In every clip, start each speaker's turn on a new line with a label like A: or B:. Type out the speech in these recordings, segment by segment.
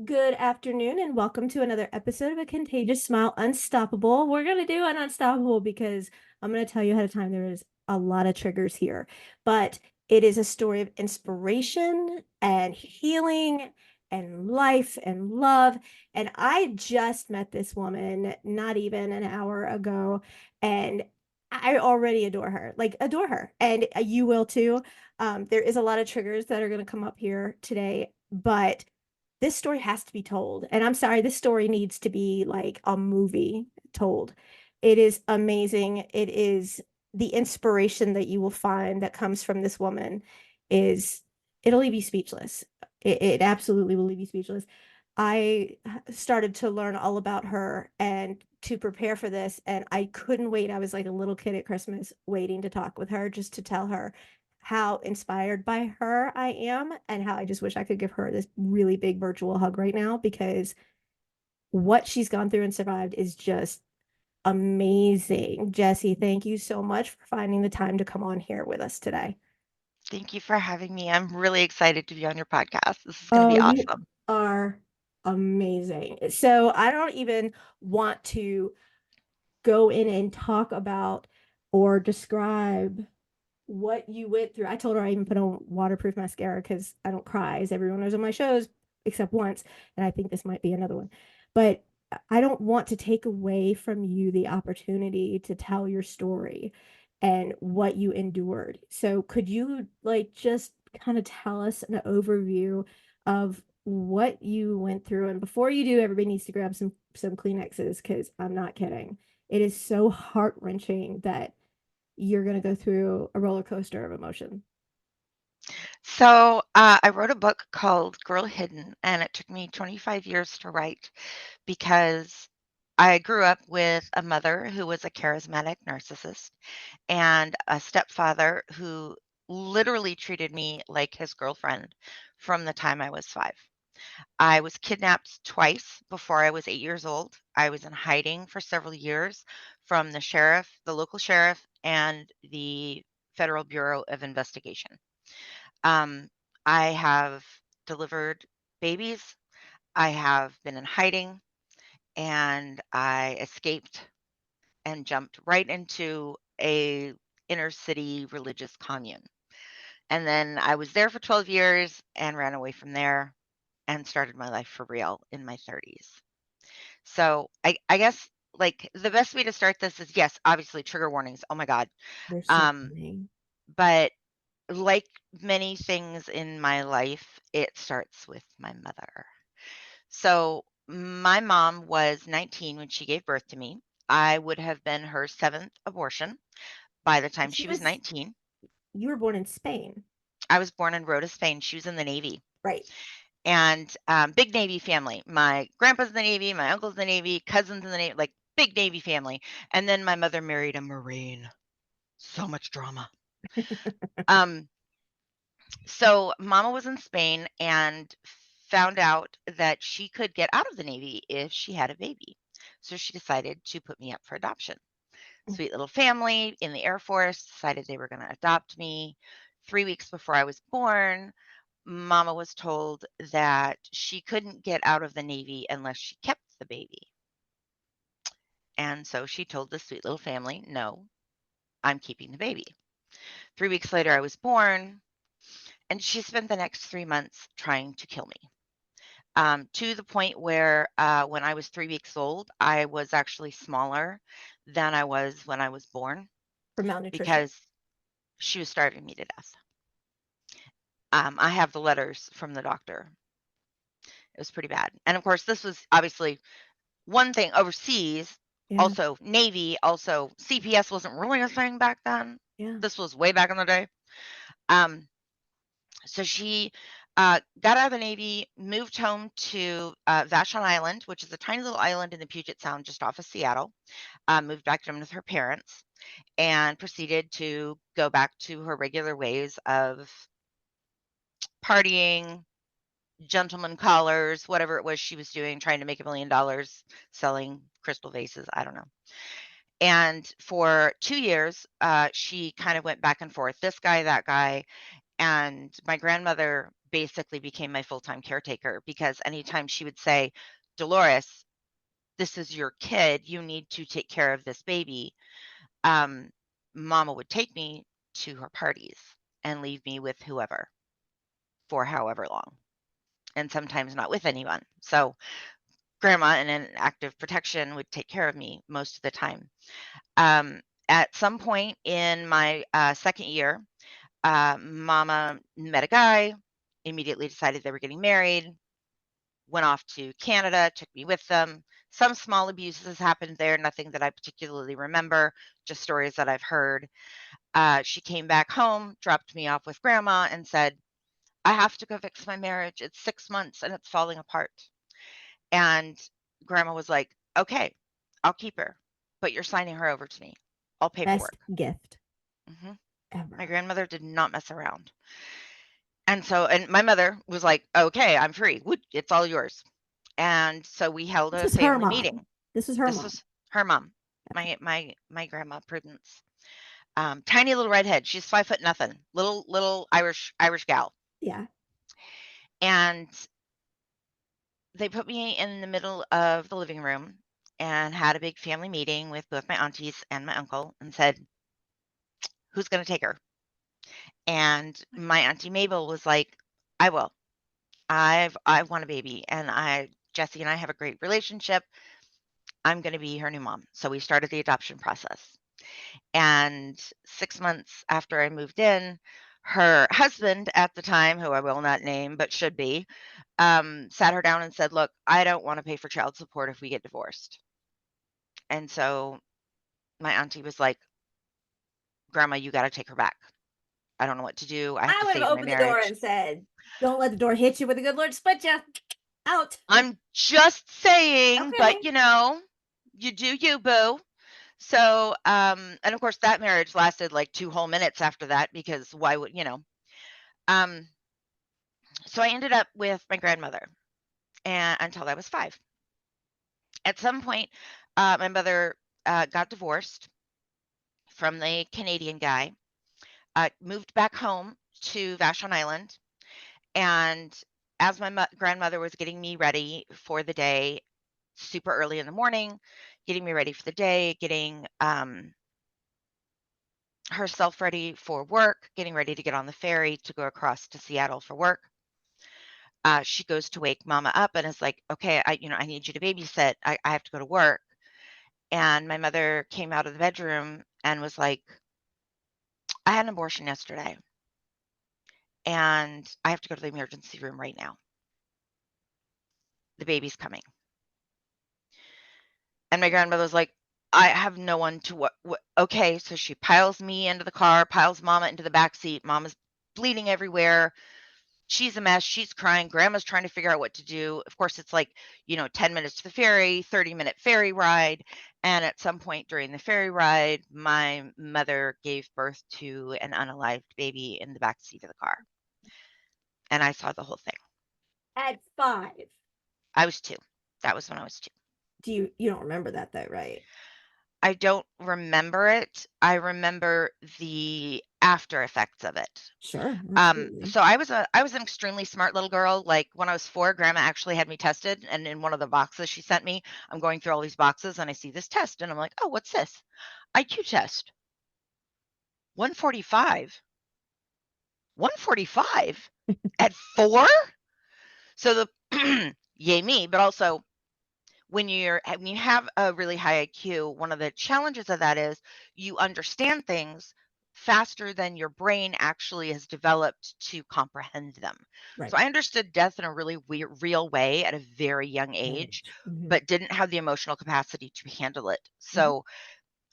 A: Good afternoon, and welcome to another episode of A Contagious Smile Unstoppable. We're going to do an unstoppable because I'm going to tell you ahead of time there is a lot of triggers here, but it is a story of inspiration and healing and life and love. And I just met this woman not even an hour ago, and I already adore her, like adore her, and you will too. There is a lot of triggers that are going to come up here today, but this story has to be told. And I'm sorry, this story needs to be like a movie told. It is amazing. It is the inspiration that you will find that comes from this woman is it'll leave you speechless. It absolutely will leave you speechless. I started to learn all about her and to prepare for this, and I couldn't wait. I was like a little kid at Christmas waiting to talk with her just to tell her how inspired by her I am and how I just wish I could give her this really big virtual hug right now because what she's gone through and survived is just amazing. Jessie, thank you so much for finding the time to come on here with us today.
B: Thank you for having me. I'm really excited to be on your podcast. This is going to
A: Oh,
B: be
A: you
B: awesome.
A: are amazing. So I don't even want to go in and talk about or describe what you went through. I told her I even put on waterproof mascara because I don't cry, as everyone knows on my shows, except once. And I think this might be another one. But I don't want to take away from you the opportunity to tell your story and what you endured. So could you like just kind of tell us an overview of what you went through? And before you do, everybody needs to grab some Kleenexes because I'm not kidding. It is so heart-wrenching that you're going to go through a roller coaster of emotion.
B: I wrote a book called Girl Hidden, and it took me 25 years to write because I grew up with a mother who was a charismatic narcissist and a stepfather who literally treated me like his girlfriend from the time I was 5. I was kidnapped twice before I was 8 years old. I was in hiding for several years from the sheriff, the local sheriff, and the Federal Bureau of Investigation. Um, I have delivered babies. I have been in hiding, and I escaped and jumped right into a inner city religious commune. And then I was there for 12 years and ran away from there and started my life for real in my 30s. So I guess like the best way to start this is yes, obviously trigger warnings. Oh my God.
A: There's so
B: Um,
A: many.
B: but like many things in my life, it starts with my mother. So my mom was 19 when she gave birth to me. I would have been her seventh abortion by the time
A: She
B: she was
A: was,
B: 19.
A: you were born in Spain,
B: I was born in Rota, Spain. She was in the Navy.
A: right?
B: And big Navy family. My grandpa's in the Navy, my uncle's in the Navy, cousins in the Navy, like big Navy family. And then my mother married a Marine. So much drama. Um, so Mama was in Spain and found out that she could get out of the Navy if she had a baby. So she decided to put me up for adoption. Sweet little family in the Air Force decided they were going to adopt me. 3 weeks before I was born, Mama was told that she couldn't get out of the Navy unless she kept the baby. And so she told this sweet little family, no, I'm keeping the baby. 3 weeks later, I was born, and she spent the next 3 months trying to kill me. To the point where when I was 3 weeks old, I was actually smaller than I was when I was born
A: For malnutrition.
B: because she was starving me to death. I have the letters from the doctor. It was pretty bad. And of course, this was obviously one thing overseas,
A: Yeah,
B: also Navy, also CPS wasn't really a thing back then.
A: yeah.
B: This was way back in the day. Um, so she got out of the Navy, moved home to Vashon Island, which is a tiny little island in the Puget Sound just off of Seattle. Moved back home with her parents and proceeded to go back to her regular ways of partying, gentleman collars, whatever it was she was doing, trying to make $1 million selling crystal vases. I don't know. And for 2 years, she kind of went back and forth, this guy, that guy. And my grandmother basically became my full-time caretaker because anytime she would say, Dolores, this is your kid, you need to take care of this baby. Um, Mama would take me to her parties and leave me with whoever for however long, and sometimes not with anyone. So grandma in an active protection would take care of me most of the time. Um, at some point in my second year, mama met a guy, immediately decided they were getting married, went off to Canada, took me with them. Some small abuses happened there, nothing that I particularly remember, just stories that I've heard. She came back home, dropped me off with grandma, and said, I have to go fix my marriage. It's 6 months and it's falling apart. And grandma was like, okay, I'll keep her, but you're signing her over to me. All
A: Best
B: paperwork.
A: gift
B: Hmm. My
A: ever.
B: grandmother did not mess around. And my mother was like, okay, I'm free. It's all yours. And so we held
A: This
B: a
A: was her
B: family
A: mom.
B: meeting.
A: This was her
B: This
A: mom.
B: was her mom,
A: Okay.
B: my grandma Prudence. Tiny little redhead. She's 5 foot nothing. Little Irish gal.
A: Yeah.
B: And they put me in the middle of the living room and had a big family meeting with both my aunties and my uncle and said, who's going to take her? And my auntie Mabel was like, I will. I want a baby, and I Jessie and I have a great relationship. I'm going to be her new mom. So we started the adoption process. And 6 months after I moved in, her husband at the time, who I will not name but should be, sat her down and said, look, I don't want to pay for child support if we get divorced. And so my auntie was like, Grandma, you got to take her back. I don't know what to do. I have
A: I
B: to
A: would
B: save
A: have
B: my
A: opened the door
B: marriage.
A: and said, don't let the door hit you with a good Lord split you out.
B: I'm just saying, but
A: Okay.
B: you do you, boo. So, and of course, that marriage lasted like 2 whole minutes after that because why would, Um, so I ended up with my grandmother and until I was 5. At some point, my mother got divorced from the Canadian guy, moved back home to Vashon Island, and as my grandmother was getting me ready for the day, super early in the morning, getting me ready for the day, getting herself ready for work, getting ready to get on the ferry to go across to Seattle for work. She goes to wake mama up and is like, okay, I need you to babysit. I have to go to work. And my mother came out of the bedroom and was like, I had an abortion yesterday and I have to go to the emergency room right now. The baby's coming. And my grandmother was like, I have no one to what. Okay. So she piles me into the car, piles mama into the back seat. Mama's bleeding everywhere. She's a mess. She's crying. Grandma's trying to figure out what to do. Of course, it's like, 10 minutes to the ferry, 30-minute ferry ride. And at some point during the ferry ride, my mother gave birth to an unalived baby in the back seat of the car. And I saw the whole thing.
A: At 5.
B: I was 2. That was when I was 2.
A: You don't remember that though, right?
B: I don't remember it. I remember the after effects of it.
A: Sure, absolutely.
B: So I was an extremely smart little girl. Like when I was 4, grandma actually had me tested, and in one of the boxes she sent me, I'm going through all these boxes and I see this test and I'm like, "Oh, what's this?" IQ test. 145. 145 at 4? So the yay me, but also when you have a really high IQ, one of the challenges of that is you understand things faster than your brain actually has developed to comprehend them.
A: Right.
B: So I understood death in a really real way at a very young
A: Young
B: age,
A: age. Hmm.
B: but didn't have the emotional capacity to handle it.
A: Hmm.
B: So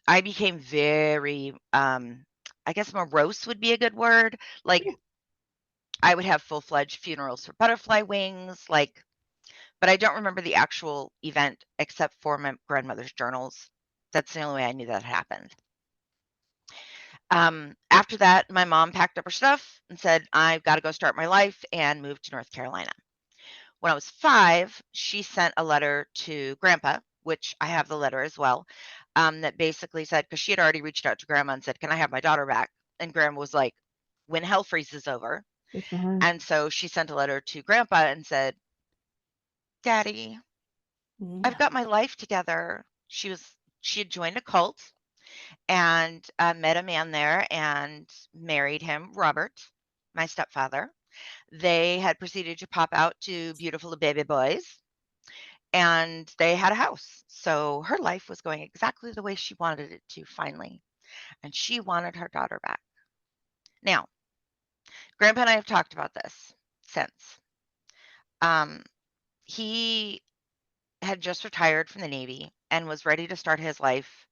B: I became very, I guess morose would be a good word. Like
A: Yeah.
B: I would have full-fledged funerals for butterfly wings, like but I don't remember the actual event except for my grandmother's journals. That's the only way I knew that happened. After that, my mom packed up her stuff and said, I've got to go start my life and moved to North Carolina. When I was 5, she sent a letter to grandpa, which I have the letter as well, that basically said, because she had already reached out to grandma and said, can I have my daughter back? And grandma was like, when hell freezes over.
A: Good for her.
B: And so she sent a letter to Grandpa and said, Daddy, I've
A: No.
B: got my life together. She had joined a cult and met a man there and married him, Robert, my stepfather. They had proceeded to pop out two beautiful baby boys and they had a house. So her life was going exactly the way she wanted it to finally. And she wanted her daughter back. Now, Grandpa and I have talked about this since. Um, he had just retired from the Navy and was ready to start his life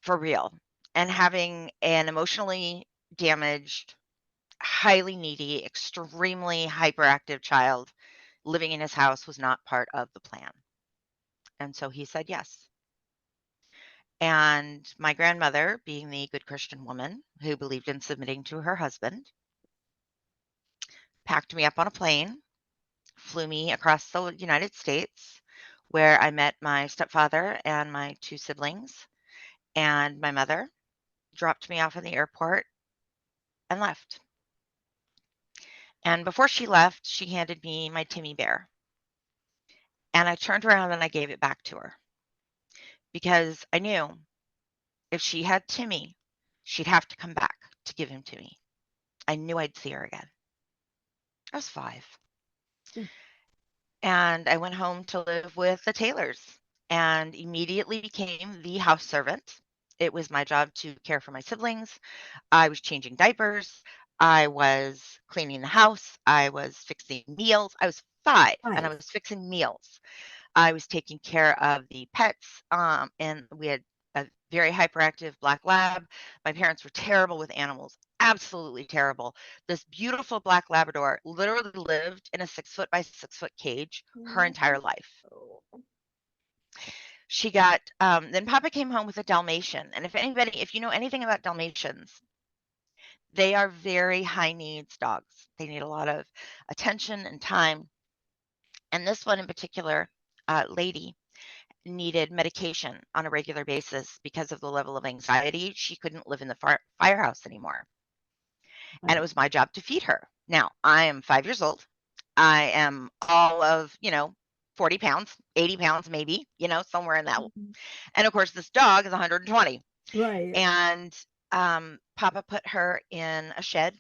B: for real. And having an emotionally damaged, highly needy, extremely hyperactive child living in his house was not part of the plan. And so he said yes. And my grandmother, being the good Christian woman who believed in submitting to her husband, packed me up on a plane, flew me across the United States, where I met my stepfather and my two siblings, and my mother dropped me off in the airport and left. And before she left, she handed me my Timmy bear. And I turned around and I gave it back to her because I knew if she had Timmy, she'd have to come back to give him to me. I knew I'd see her again. I was 5.
A: Yeah.
B: And I went home to live with the Taylors and immediately became the house servant. It was my job to care for my siblings. I was changing diapers. I was cleaning the house. I was fixing meals. I was 5 and I
A: Five.
B: was fixing meals. I was taking care of the pets, and we had a very hyperactive black lab. My parents were terrible with animals, absolutely terrible. This beautiful black Labrador literally lived in a 6 foot by 6 foot cage her
A: No.
B: entire life. She got, then Papa came home with a Dalmatian. And if you know anything about Dalmatians, they are very high needs dogs. They need a lot of attention and time. And this one in particular, lady, needed medication on a regular basis because of the level of anxiety. She couldn't live in the firehouse anymore. And it
A: Right.
B: was my job to feed her. Now, I am 5 years old. I am all of, 40 pounds, 80 pounds, maybe, somewhere in that.
A: Mhm.
B: And of course, this dog is 120.
A: Right.
B: And Papa put her in a shed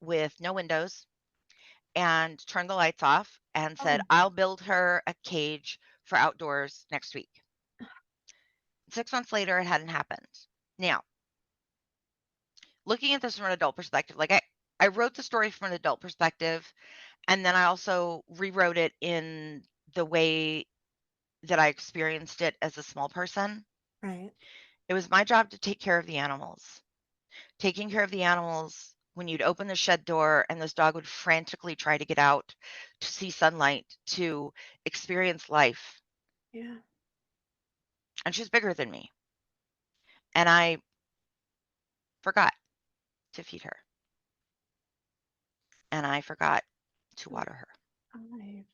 B: with no windows and turned the lights off and said,
A: Oh,
B: I'll build her a cage for outdoors next week. 6 months later, it hadn't happened. Now, looking at this from an adult perspective, like I wrote the story from an adult perspective, and then I also rewrote it in the way that I experienced it as a small person.
A: right.
B: It was my job to take care of the animals. Taking care of the animals when you'd open the shed door and this dog would frantically try to get out to see sunlight, to experience life.
A: Yeah.
B: And she's bigger than me. And I forgot to feed her. And I forgot to
A: You're
B: water her.
A: 5.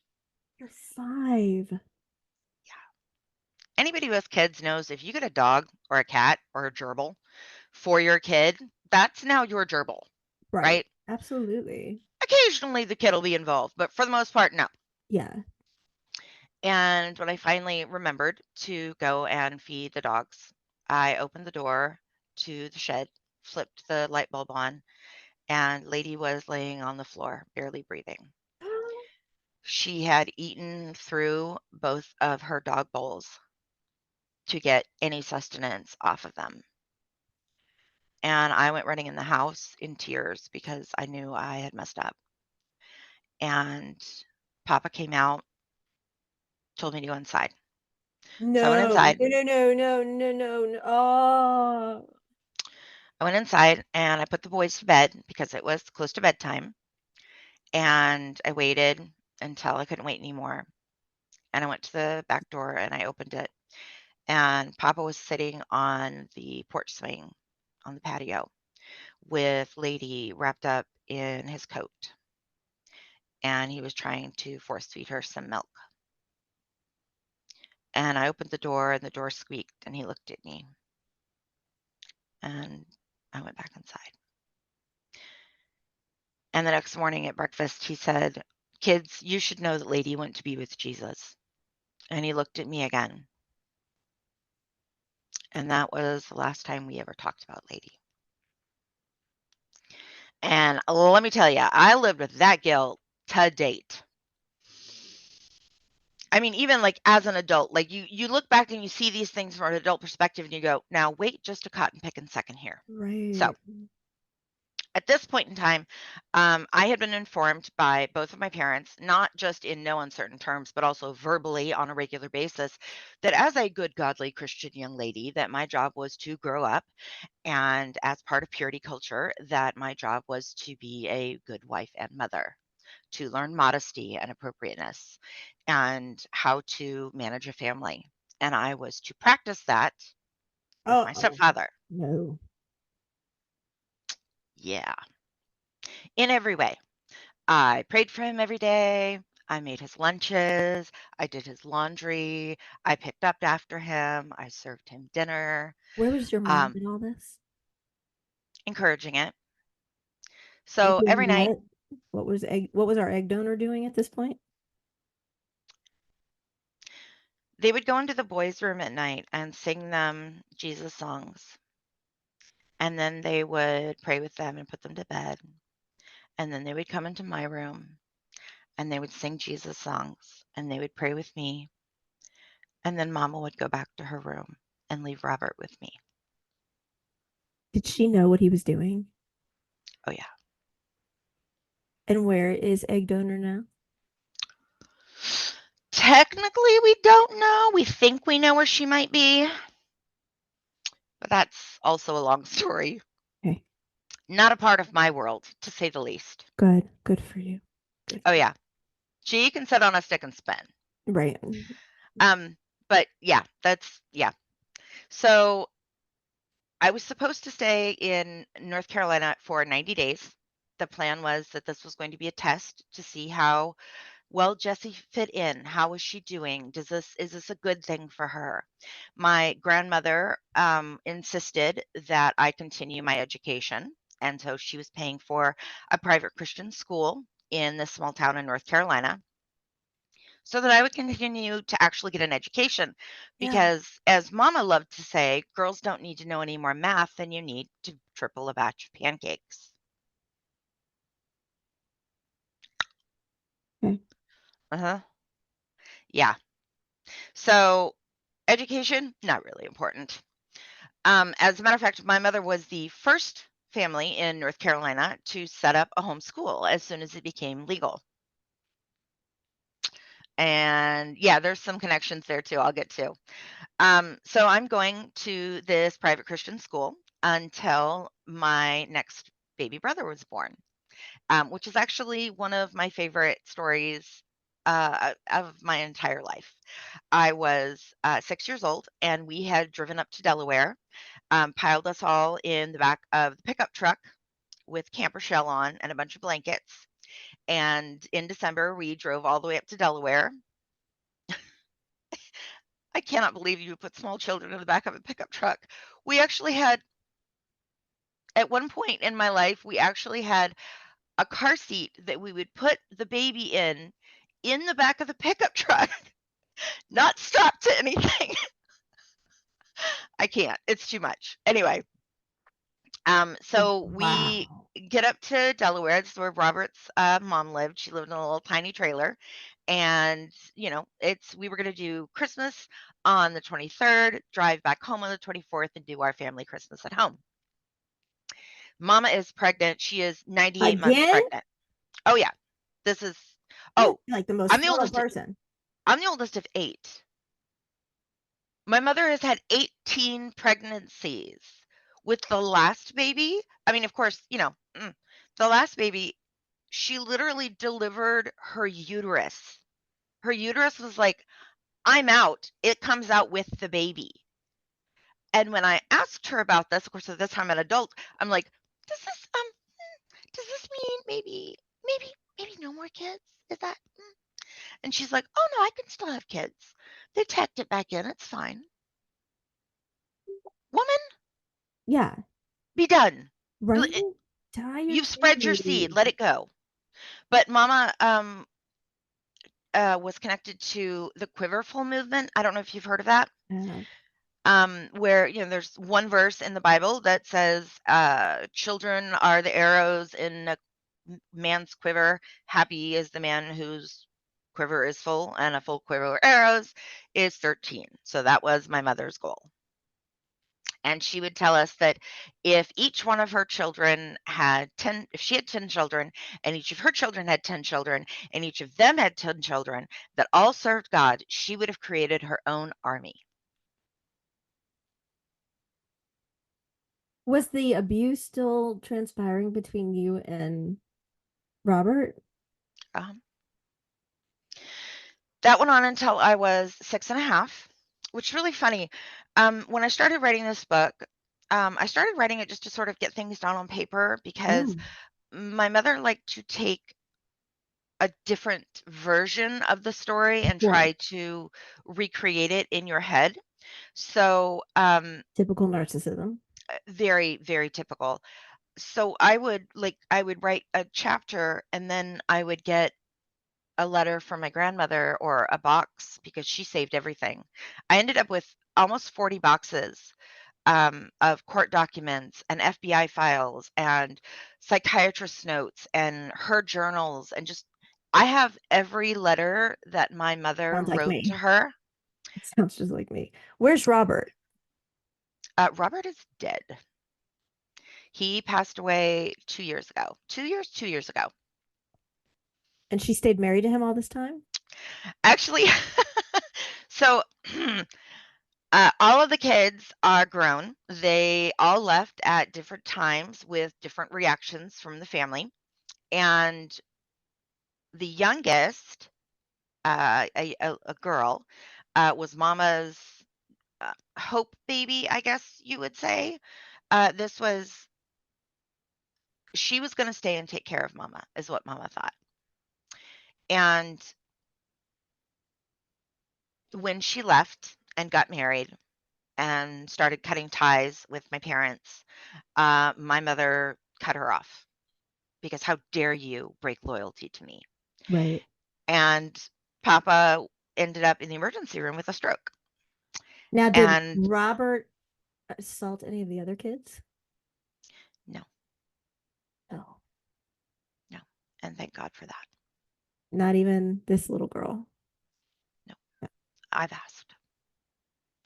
A: You're 5.
B: Anybody who has kids knows if you get a dog or a cat or a gerbil for your kid, that's now your gerbil,
A: Right.
B: right?
A: Absolutely.
B: Occasionally the kid will be involved, but for the most part, no.
A: Yeah.
B: And when I finally remembered to go and feed the dogs, I opened the door to the shed, flipped the light bulb on, and Lady was laying on the floor, barely breathing. She had eaten through both of her dog bowls to get any sustenance off of them. And I went running in the house in tears because I knew I had messed up. And Papa came out, told me to go inside. So I went
A: No.
B: inside.
A: No, no, no, no, no, no, no. Oh.
B: I went inside and I put the boys to bed because it was close to bedtime. And I waited until I couldn't wait anymore. And I went to the back door and I opened it. And Papa was sitting on the porch swing on the patio with Lady wrapped up in his coat. And he was trying to force feed her some milk. And I opened the door and the door squeaked and he looked at me. And I went back inside. And the next morning at breakfast, he said, "Kids, you should know that Lady went to be with Jesus." And he looked at me again. And that was the last time we ever talked about Lady. And let me tell you, I lived with that guilt to date. I mean, even like as an adult, like you look back and you see these things from an adult perspective and you go, now wait just a cotton picking second here. So
A: Right.
B: at this point in time, I had been informed by both of my parents, not just in no uncertain terms, but also verbally on a regular basis, that as a good, godly Christian young lady, that my job was to grow up, and as part of purity culture, that my job was to be a good wife and mother, to learn modesty and appropriateness, and how to manage a family. And I was to practice that with my
A: Oh,
B: stepfather.
A: no.
B: Yeah, in every way. I prayed for him every day. I made his lunches. I did his laundry. I picked up after him. I served him dinner,
A: Where was your mom
B: um,
A: in all this?
B: encouraging it.
A: And
B: So every
A: doing
B: night
A: what? What was our egg donor doing at this point?
B: they would go into the boys' room at night and sing them Jesus songs. And then they would pray with them and put them to bed. And then they would come into my room and they would sing Jesus songs and they would pray with me. And then Mama would go back to her room and leave Robert with me.
A: Did she know what he was doing?
B: Oh, yeah.
A: And where is egg donor now?
B: Technically, we don't know. We think we know where she might be, but that's also a long story.
A: Okay,
B: Not a part of my world, to say the least.
A: good. Good for you. Good
B: Oh,
A: for
B: yeah. She can sit on a stick and spin.
A: you. Right.
B: Um, but yeah, yeah. So I was supposed to stay in North Carolina for 90 days. The plan was that this was going to be a test to see how well Jessie fit in. How is she doing? Is this a good thing for her? My grandmother insisted that I continue my education, and so she was paying for a private Christian school in this small town in North Carolina so that I would continue to actually get an education.
A: Yeah.
B: Because, as Mama loved to say, girls don't need to know any more math than you need to triple a batch of pancakes.
A: Okay.
B: Uh huh. Yeah. So, education, not really important. As a matter of fact, my mother was the first family in North Carolina to set up a homeschool as soon as it became legal. And yeah, there's some connections there too, I'll get to. So I'm going to this private Christian school until my next baby brother was born, which is actually one of my favorite stories of my entire life. I was 6 years old, and we had driven up to Delaware, piled us all in the back of the pickup truck with camper shell on and a bunch of blankets. And in December, we drove all the way up to Delaware. I cannot believe you would put small children in the back of a pickup truck. We actually had, at one point in my life, we actually had a car seat that we would put the baby in the back of the pickup truck, not strapped to anything. I can't. It's too much. Anyway, so we
A: Wow.
B: get up to Delaware. This is where Robert's mom lived. She lived in a little tiny trailer. And, we were going to do Christmas on the 23rd, drive back home on the 24th, and do our family Christmas at home. Mama is pregnant. She is 98 months
A: Again?
B: pregnant. Oh, yeah. This is,
A: You're
B: oh,
A: like the most
B: I'm the
A: fertile
B: oldest.
A: person.
B: I'm the oldest of eight. My mother has had 18 pregnancies. With the last baby, I mean, of course, the last baby, she literally delivered her uterus. Her uterus was like, I'm out. It comes out with the baby. And when I asked her about this, of course, at this time an adult, I'm like, does this does this mean maybe no more kids? Is that? And she's like, oh no, I can still have kids. They tacked it back in. It's fine. Woman,
A: Yeah.
B: be done.
A: Right?
B: L-
A: Tie your
B: You've spread your seed.
A: shoes.
B: Let it go. But Mama was connected to the Quiverful movement. I don't know if you've heard of that.
A: Yeah.
B: Where there's one verse in the Bible that says, "Children are the arrows in a man's quiver. Happy is the man whose quiver is full, and a full quiver of arrows is 13." So that was my mother's goal. And she would tell us that if each one of her children had 10, if she had 10 children, and each of her children had 10 children, and each of them had 10 children that all served God, she would have created her own army.
A: Was the abuse still transpiring between you and Robert?
B: Um, that went on until I was 6 and a half, which is really funny. When I started writing this book, I started writing it just to sort of get things down on paper
A: Yeah.
B: because my mother liked to take a different version of the story and
A: Sure.
B: try to recreate it in your head. So,
A: Typical narcissism.
B: very, very typical. So I would write a chapter and then I would get a letter from my grandmother or a box because she saved everything. I ended up with almost 40 boxes of court documents and FBI files and psychiatrist notes and her journals and just I have every letter that my mother
A: Sounds like
B: wrote to
A: me.
B: her.
A: Sounds just like me. Where's Robert?
B: Robert is dead. He passed away 2 years ago. 2 years ago.
A: And she stayed married to him all this time?
B: Actually, so all of the kids are grown. They all left at different times with different reactions from the family. And the youngest, a girl, was Mama's hope baby, I guess you would say. This was, she was going to stay and take care of Mama, is what Mama thought. And when she left and got married and started cutting ties with my parents, my mother cut her off because how dare you break loyalty to me?
A: Right.
B: And Papa ended up in the emergency room with a stroke.
A: Now, did
B: And
A: Robert assault any of the other kids?
B: no,
A: No.
B: no. And thank God for that.
A: Not even this little girl.
B: No, I've asked.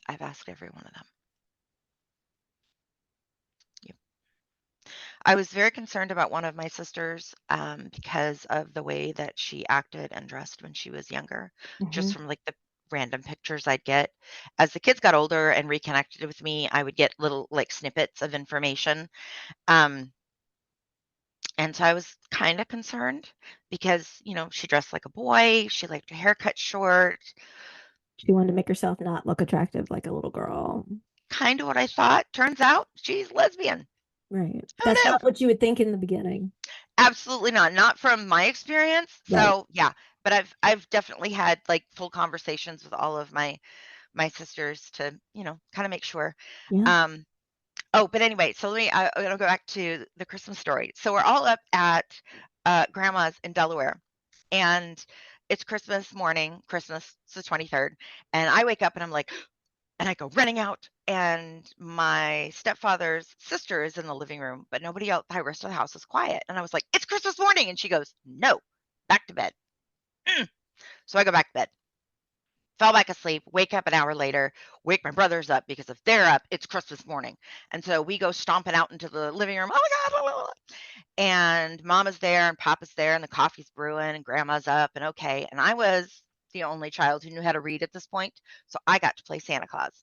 B: I've asked every one of them. Yep. I was very concerned about one of my sisters because of the way that she acted and dressed when she was younger,
A: Hmm.
B: just from like the random pictures I'd get. As the kids got older and reconnected with me, I would get little like snippets of information. Um, and so I was kind of concerned because, she dressed like a boy, she liked her hair cut short,
A: She wanted to make herself not look attractive like a little girl.
B: kind of what I thought. Turns out she's lesbian.
A: Right.
B: Who
A: That's
B: knew?
A: not what you would think in the beginning.
B: Absolutely not. Not from my experience.
A: Right.
B: So, yeah, but I've definitely had like full conversations with all of my sisters to, kind of make sure.
A: Yeah.
B: Um oh, but anyway, so I'm gonna go back to the Christmas story. So we're all up at grandma's in Delaware and it's Christmas morning, Christmas, it's the 23rd, and I wake up and I'm like, and I go running out, and my stepfather's sister is in the living room, but nobody else, the rest of the house is quiet. And I was like, it's Christmas morning. And she goes, no, back to bed. Mm. So I go back to bed, fell back asleep, wake up an hour later, wake my brothers up because if they're up, it's Christmas morning. And so we go stomping out into the living room. Oh my God. Blah, blah, blah. And mama's there and papa's there and the coffee's brewing and grandma's up and okay. And I was the only child who knew how to read at this point. So I got to play Santa Claus.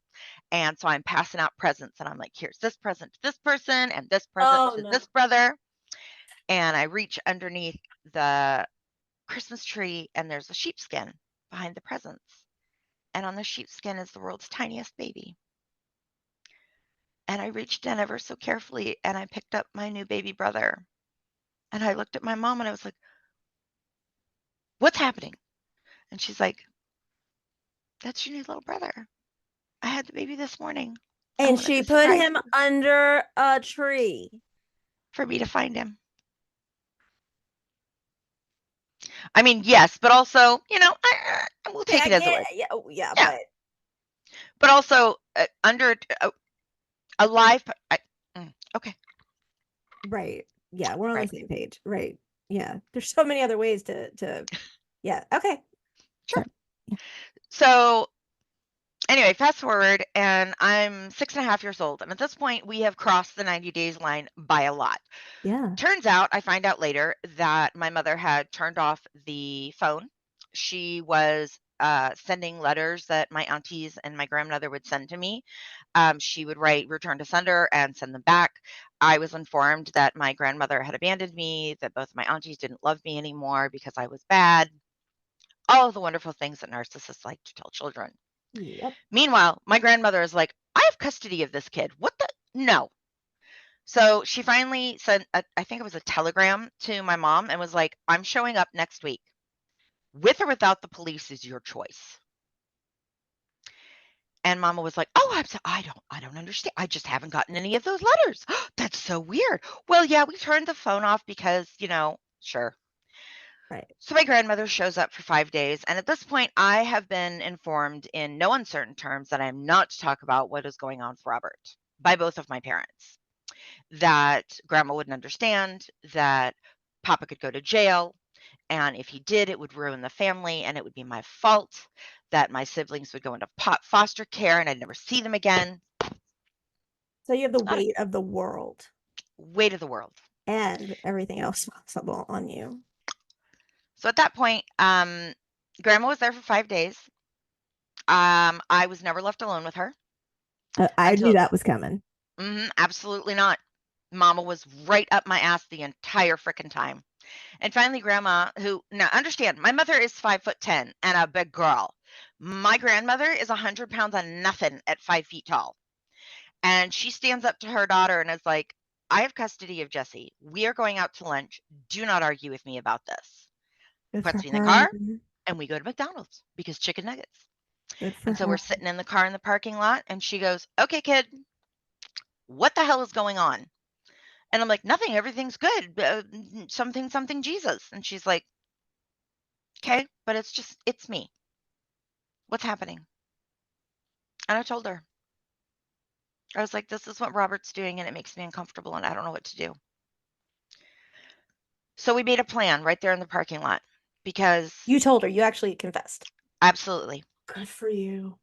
B: And so I'm passing out presents and I'm like, here's this present to this person and this present
A: Oh
B: to
A: no.
B: this brother. And I reach underneath the Christmas tree and there's a sheepskin behind the presents. And on the sheepskin is the world's tiniest baby. And I reached in ever so carefully and I picked up my new baby brother. And I looked at my mom and I was like, what's happening? And she's like, that's your new little brother. I had the baby this morning. I
A: And
B: wanted
A: she
B: to
A: put
B: surprise
A: him
B: you
A: under a tree.
B: for me to find him. I mean, yes, but also, we'll
A: Okay,
B: take
A: I
B: it as it
A: get
B: was.
A: yeah, oh, yeah,
B: Yeah,
A: but
B: but also under a live. Okay,
A: right. Yeah, we're on the
B: right,
A: same page. Right. Yeah. There's so many other ways to yeah. Okay.
B: sure.
A: Sorry. Yeah.
B: So anyway, fast forward, and I'm 6.5 years old, and at this point, we have crossed the 90 days line by a lot.
A: Yeah.
B: Turns out, I find out later that my mother had turned off the phone. She was sending letters that my aunties and my grandmother would send to me. She would write return to sender and send them back. I was informed that my grandmother had abandoned me, that both my aunties didn't love me anymore because I was bad. All of the wonderful things that narcissists like to tell children.
A: Yep.
B: Meanwhile, my grandmother is like, I have custody of this kid. What the? No. So she finally sent, I think it was a telegram to my mom and was like, I'm showing up next week. With or without the police is your choice. And mama was like, "Oh, I don't understand. I just haven't gotten any of those letters. That's so weird." Well, yeah, we turned the phone off because, sure.
A: Right.
B: So my grandmother shows up for 5 days, and at this point I have been informed in no uncertain terms that I am not to talk about what is going on with Robert by both of my parents. That grandma wouldn't understand, that papa could go to jail, and if he did, it would ruin the family and it would be my fault, that my siblings would go into foster care and I'd never see them again.
A: So you have the
B: Not a
A: weight of the world
B: weight of the world.
A: and everything else possible on you.
B: So at that point, grandma was there for 5 days. I was never left alone with her
A: I knew
B: until,
A: that was coming.
B: absolutely not. Mama was right up my ass the entire frickin' time. And finally, grandma, who, now understand, my mother is 5'10" and a big girl. My grandmother is 100 pounds on nothing at 5 feet tall. And she stands up to her daughter and is like, I have custody of Jessie. We are going out to lunch. Do not argue with me about this.
A: Good
B: Puts
A: for
B: me in the
A: her.
B: car and we go to McDonald's because chicken nuggets.
A: Good for
B: And so we're
A: her.
B: sitting in the car in the parking lot and she goes, okay, kid, what the hell is going on? And I'm like, nothing. Everything's good. Something, Jesus. And she's like, okay, but it's me. What's happening? And I told her, I was like, this is what Robert's doing and it makes me uncomfortable and I don't know what to do. So we made a plan right there in the parking lot because
A: You told her. You actually confessed.
B: absolutely
A: Good for you.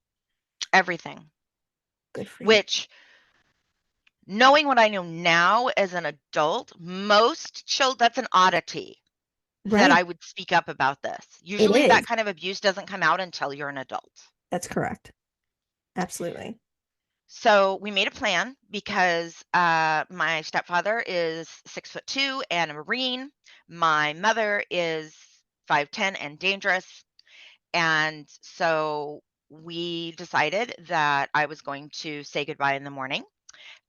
B: everything,
A: Good for you.
B: which knowing what I know now as an adult, most children, that's an oddity that
A: Right.
B: I would speak up about this.
A: It
B: Usually that
A: is.
B: kind of abuse doesn't come out until you're an adult.
A: That's correct. Absolutely.
B: So we made a plan because my stepfather is 6'2" and a Marine. My mother is 5'10" and dangerous. And so we decided that I was going to say goodbye in the morning,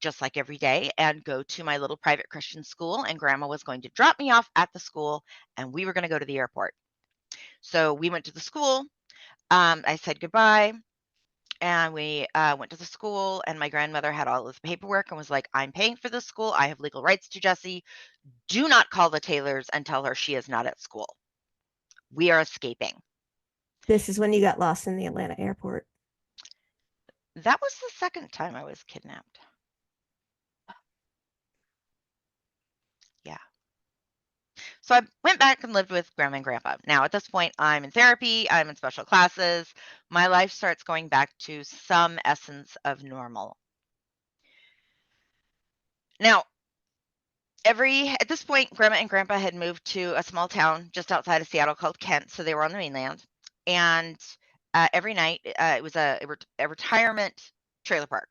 B: just like every day, and go to my little private Christian school. And grandma was going to drop me off at the school, and we were going to go to the airport. So we went to the school. I said goodbye, and we went to the school. And my grandmother had all this paperwork and was like, I'm paying for this school. I have legal rights to Jessie. Do not call the Taylors and tell her she is not at school. We are escaping.
A: This is when you got lost in the Atlanta airport.
B: That was the second time I was kidnapped. Yeah. So I went back and lived with grandma and grandpa. Now, at this point, I'm in therapy, I'm in special classes. My life starts going back to some essence of normal. Now, at this point, grandma and grandpa had moved to a small town just outside of Seattle called Kent, so they were on the mainland. And every night, it was a retirement trailer park.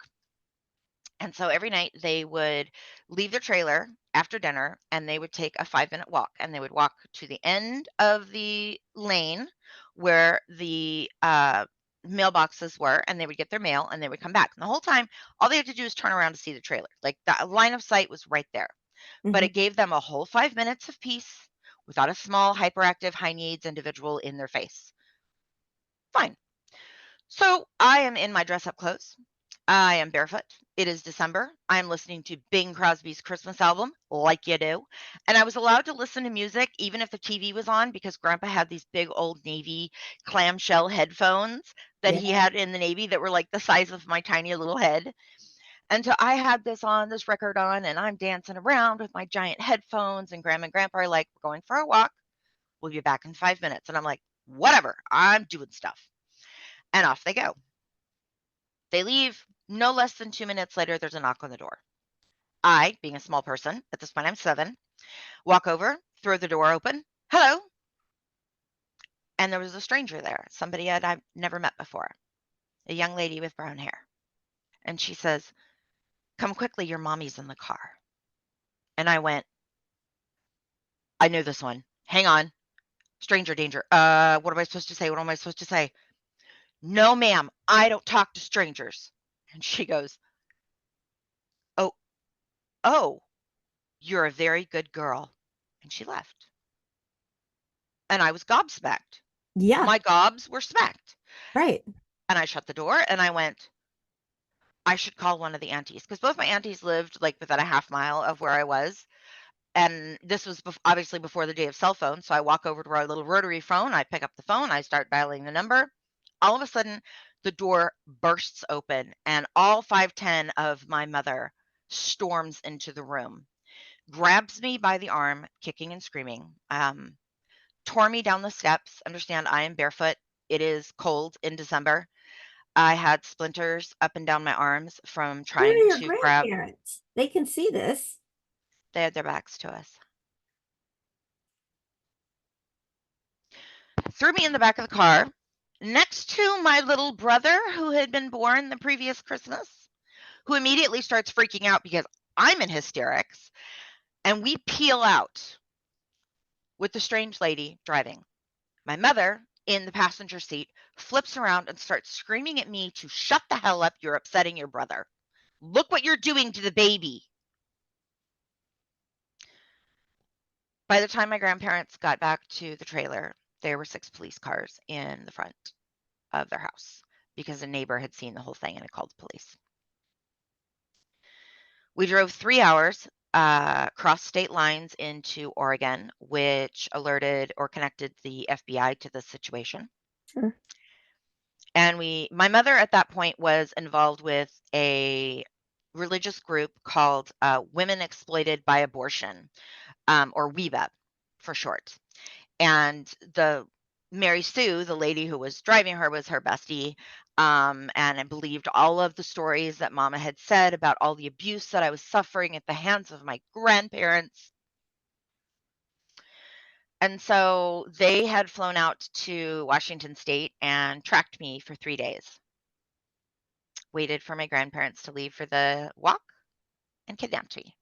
B: And so every night they would leave their trailer after dinner and they would take a 5-minute walk and they would walk to the end of the lane where the mailboxes were and they would get their mail and they would come back. And the whole time, all they had to do is turn around to see the trailer. Like the line of sight was right there. But
A: Mhm.
B: it gave them a whole 5 minutes of peace without a small, hyperactive, high needs individual in their face. Fine. So I am in my dress up clothes. I am barefoot. It is December. I'm listening to Bing Crosby's Christmas album, like you do. And I was allowed to listen to music even if the TV was on because Grandpa had these big old Navy clamshell headphones that
A: Yeah.
B: he had in the Navy that were like the size of my tiny little head. And so I had this record on, and I'm dancing around with my giant headphones. And Grandma and Grandpa are like, "We're going for a walk. We'll be back in 5 minutes." And I'm like, "Whatever. I'm doing stuff." And off they go. They leave. No less than 2 minutes later, there's a knock on the door. I, being a small person, at this point I'm 7, walk over, throw the door open. Hello. And there was a stranger there, somebody I've never met before, a young lady with brown hair. And she says, "Come quickly, your mommy's in the car." And I went, "I know this one. Hang on. Stranger danger. What am I supposed to say? What am I supposed to say?" "No, ma'am, I don't talk to strangers." And she goes, "Oh, oh, you're a very good girl." And she left. And I was gobsmacked.
A: Yeah.
B: My gobs were smacked.
A: Right.
B: And I shut the door and I went, "I should call one of the aunties," because both my aunties lived like within a half mile of where I was. And this was obviously before the day of cell phones. So I walk over to our little rotary phone. I pick up the phone. I start dialing the number. All of a sudden, the door bursts open, and all 5'10" of my mother storms into the room, grabs me by the arm, kicking and screaming, tore me down the steps. Understand, I am barefoot. It is cold in December. I had splinters up and down my arms from
A: Where
B: trying
A: are your
B: to grab.
A: grandparents? They can see this.
B: They had their backs to us. Threw me in the back of the car next to my little brother who had been born the previous Christmas, who immediately starts freaking out because I'm in hysterics. And we peel out with the strange lady driving. My mother, in the passenger seat, flips around and starts screaming at me to shut the hell up. You're upsetting your brother. Look what you're doing to the baby. By the time my grandparents got back to the trailer, there were 6 police cars in the front of their house because a neighbor had seen the whole thing and had called the police. We drove 3 hours, crossed state lines into Oregon, which alerted or connected the FBI to the situation.
A: Sure.
B: And my mother at that point was involved with a religious group called Women Exploited by Abortion, or WEBA for short. And the Mary Sue, the lady who was driving her, was her bestie. And I believed all of the stories that Mama had said about all the abuse that I was suffering at the hands of my grandparents. And so they had flown out to Washington State and tracked me for 3 days. Waited for my grandparents to leave for the walk and kidnapped me.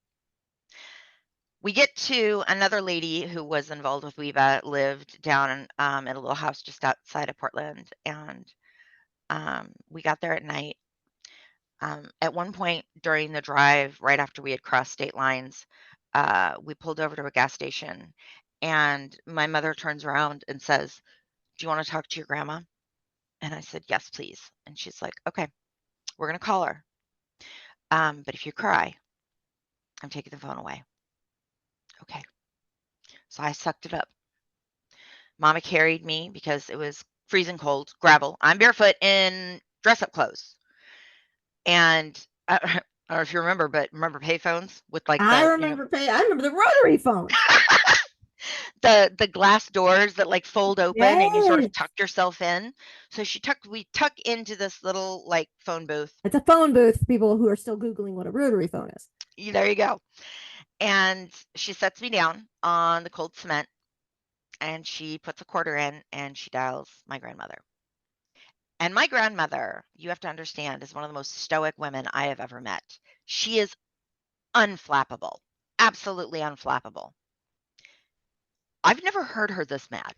B: We get to another lady who was involved with WEBA, lived down in a little house just outside of Portland, and we got there at night. At one point during the drive, right after we had crossed state lines, we pulled over to a gas station, and my mother turns around and says, "Do you want to talk to your grandma?" And I said, "Yes, please." And she's like, "Okay, we're going to call her. But if you cry, I'm taking the phone away." Okay. So I sucked it up. Mama carried me because it was freezing cold, gravel. I'm barefoot in dress up clothes. And I don't know if you remember, but remember payphones with like
A: I remember I remember the rotary phones.
B: the glass doors that like fold open and you sort of
A: Yes.
B: tuck yourself in. So we tuck into this little like phone booth.
A: It's a phone booth, people who are still Googling what a rotary phone is.
B: There you go. And she sets me down on the cold cement and she puts a quarter in and she dials my grandmother. And my grandmother, you have to understand, is one of the most stoic women I have ever met. She is unflappable, absolutely unflappable. I've never heard her this mad.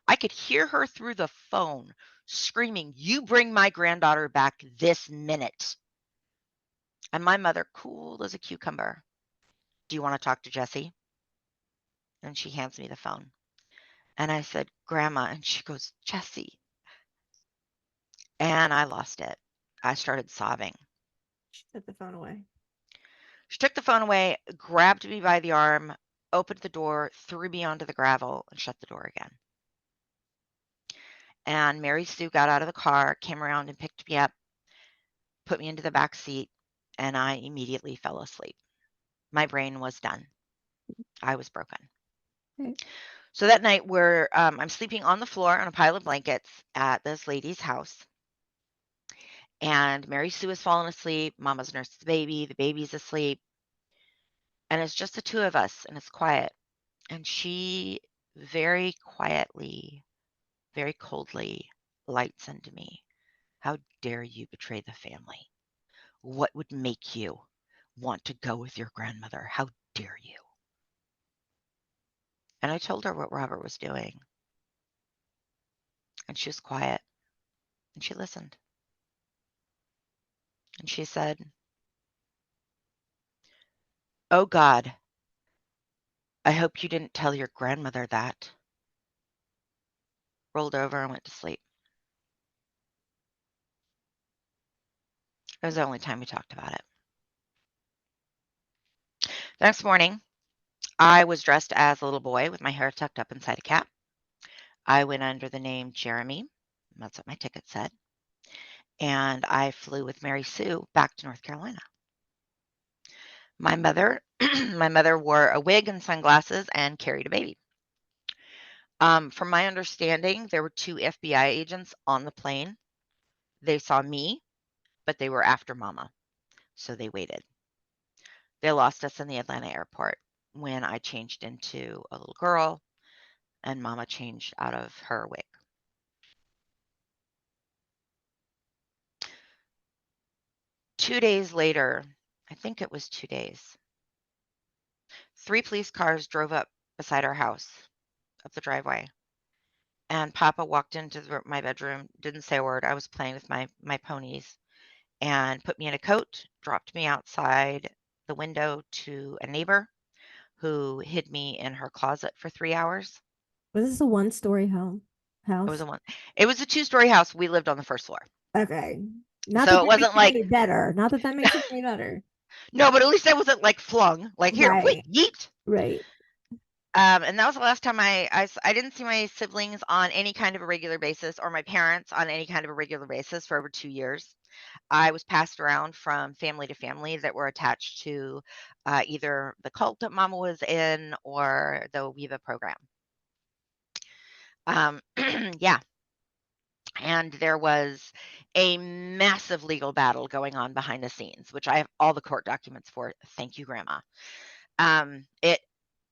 B: I could hear her through the phone screaming, "You bring my granddaughter back this minute." And my mother, cool as a cucumber, "Do you want to talk to Jessie?" And she hands me the phone. And I said, "Grandma." And she goes, "Jessie." And I lost it. I started sobbing.
A: She took the phone away.
B: She took the phone away, grabbed me by the arm, opened the door, threw me onto the gravel, and shut the door again. And Mary Sue got out of the car, came around and picked me up, put me into the back seat, and I immediately fell asleep. My brain was done. I was broken.
A: Okay.
B: So that night, I'm sleeping on the floor on a pile of blankets at this lady's house, and Mary Sue has fallen asleep. Mama's nursed the baby's asleep, and it's just the two of us, and it's quiet. And she very quietly, very coldly lights into me. How dare you betray the family? What would make you want to go with your grandmother? How dare you? And I told her what Robert was doing, and she was quiet, and she listened. And she said, "Oh God, I hope you didn't tell your grandmother that." Rolled over and went to sleep. It was the only time we talked about it. The next morning, I was dressed as a little boy with my hair tucked up inside a cap. I went under the name Jeremy. That's what my ticket said. And I flew with Mary Sue back to North Carolina. My mother, my mother wore a wig and sunglasses and carried a baby. From my understanding, there were 2 FBI agents on the plane. They saw me, but they were after Mama, so they waited. They lost us in the Atlanta airport when I changed into a little girl and Mama changed out of her wig. Two days later, I think it was 2 days, 3 police cars drove up beside our house, up the driveway. And Papa walked into my bedroom, didn't say a word. I was playing with my ponies, and put me in a coat, dropped me outside the window to a neighbor who hid me in her closet for 3 hours.
A: Was this a one-story
B: It was
A: house?
B: a one it was a two-story house. We lived on the first floor.
A: Okay. Not that
B: So it
A: that makes
B: wasn't
A: it
B: like
A: any better. Not that that makes it any better.
B: no, but at least I wasn't like flung, like here, wait,
A: Right.
B: yeet.
A: Right.
B: And that was the last time I didn't see my siblings on any kind of a regular basis or my parents on any kind of a regular basis for over 2 years. I was passed around from family to family that were attached to either the cult that Mama was in or the Weeva program. Yeah, and there was a massive legal battle going on behind the scenes, which I have all the court documents for. Thank you, Grandma. It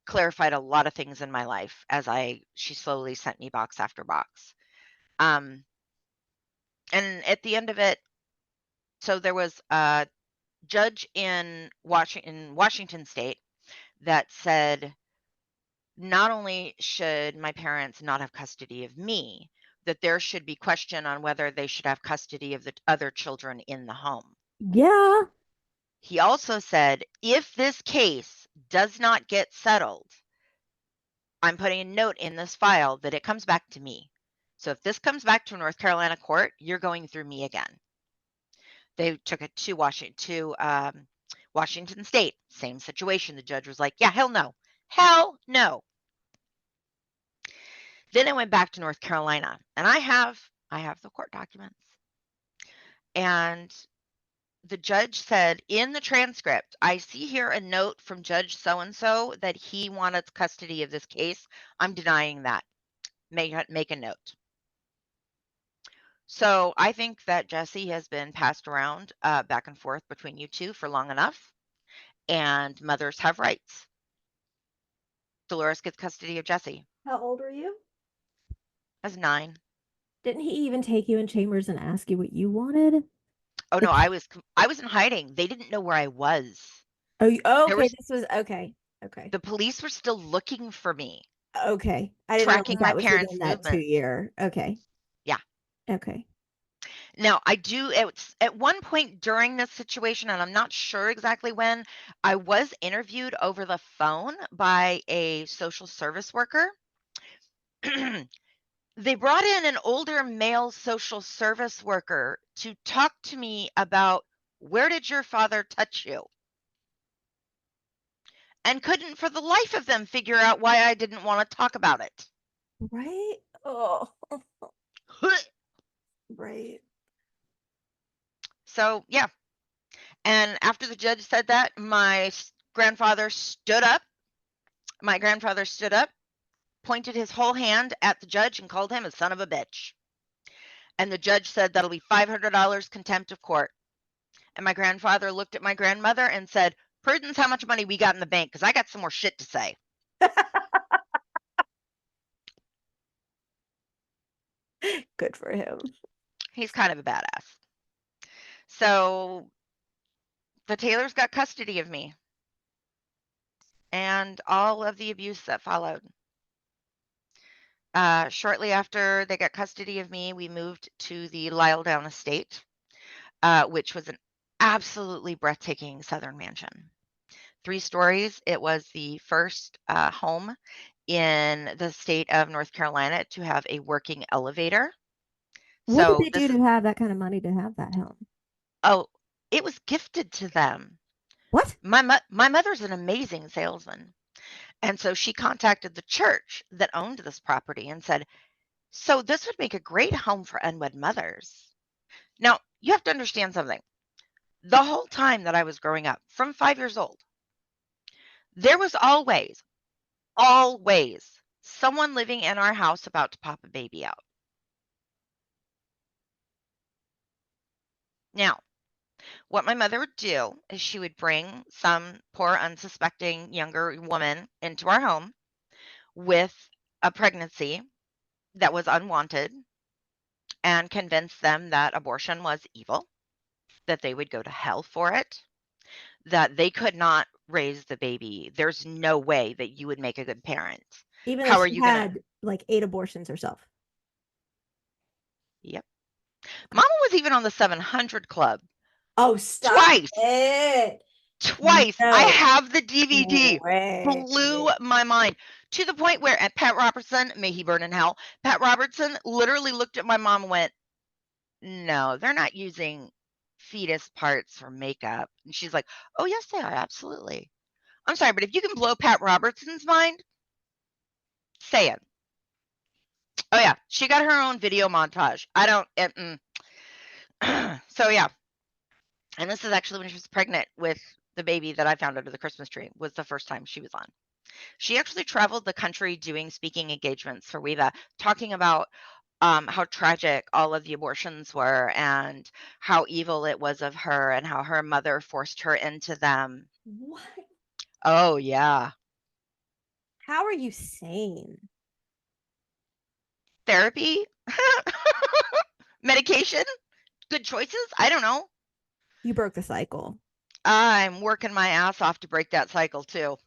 B: clarified a lot of things in my life as she slowly sent me box after box. Um, and at the end of it, so there was a judge in Washington State that said not only should my parents not have custody of me, that there should be question on whether they should have custody of the other children in the home.
A: Yeah.
B: He also said, if this case does not get settled, I'm putting a note in this file that it comes back to me. So if this comes back to a North Carolina court, you're going through me again. They took it to Washington State. Same situation. The judge was like, yeah, hell no. Hell no. Then I went back to North Carolina, and I have the court documents. And the judge said in the transcript, I see here a note from Judge so and so that he wanted custody of this case. I'm denying that. Make a note. So I think that Jessie has been passed around back and forth between you two for long enough, and mothers have rights. Dolores gets custody of Jessie
A: How old were you?
B: as 9.
A: Didn't he even take you in chambers and ask you what you wanted?
B: Oh no,
A: Like,
B: I was in hiding. They didn't know where I was.
A: oh,
B: There
A: okay.
B: was
A: This was okay. Okay.
B: The police were still looking for me,
A: Okay. I didn't realize
B: tracking my
A: that was
B: parents'
A: within that two
B: movements.
A: year. Okay.
B: Yeah.
A: Okay.
B: Now, I do at one point during this situation, and I'm not sure exactly when, I was interviewed over the phone by a social service worker. They brought in an older male social service worker to talk to me about Where did your father touch you? And couldn't for the life of them figure out why I didn't want to talk about it.
A: Right? Oh, right.
B: So, yeah. And after the judge said that, grandfather stood up. My grandfather stood up, pointed his whole hand at the judge, and called him a son of a bitch. And the judge said, that'll be $500 contempt of court. And my grandfather looked at my grandmother and said, Prudence, how much money we got in the bank? Because I got some more shit to say.
A: Good for him.
B: He's kind of a badass. So the Taylors got custody of me and all of the abuse that followed. Shortly after they got custody of me, we moved to the Lyledown estate, which was an absolutely breathtaking southern mansion. 3 stories. It was the first home in the state of North Carolina to have a working elevator.
A: What did
B: So
A: they do
B: this is,
A: to have that kind of money to have that home?
B: oh, it was gifted to them.
A: What?
B: My mother's an amazing salesman. And so she contacted the church that owned this property and said, so this would make a great home for unwed mothers. Now, you have to understand something. The whole time that I was growing up, from 5 years old, there was always someone living in our house about to pop a baby out. Now, what my mother would do is she would bring some poor, unsuspecting younger woman into our home with a pregnancy that was unwanted and convince them that abortion was evil, that they would go to hell for it, that they could not raise the baby. There's no way that you would make a good parent.
A: Even though
B: How are
A: she
B: you going to?
A: had like 8 abortions herself.
B: Yep. Mama was even on the 700 Club
A: Oh, stop
B: twice.
A: it.
B: Twice. I
A: No
B: have the DVD.
A: way.
B: Blew my mind to the point where, and Pat Robertson, may he burn in hell, Pat Robertson literally looked at my mom and went, no, they're not using fetus parts for makeup. And she's like, oh, yes, they are. Absolutely. I'm sorry, but if you can blow Pat Robertson's mind, say it. Oh, yeah. She got her own video montage. I don't. So, yeah. And this is actually when she was pregnant with the baby that I found under the Christmas tree, was the first time she was on. She actually traveled the country doing speaking engagements for WEVA, talking about how tragic all of the abortions were and how evil it was of her and how her mother forced her into them.
A: What?
B: Oh, yeah.
A: How are you sane?
B: Therapy? Medication? Good choices? I don't know.
A: You broke the cycle.
B: I'm working my ass off to break that cycle too.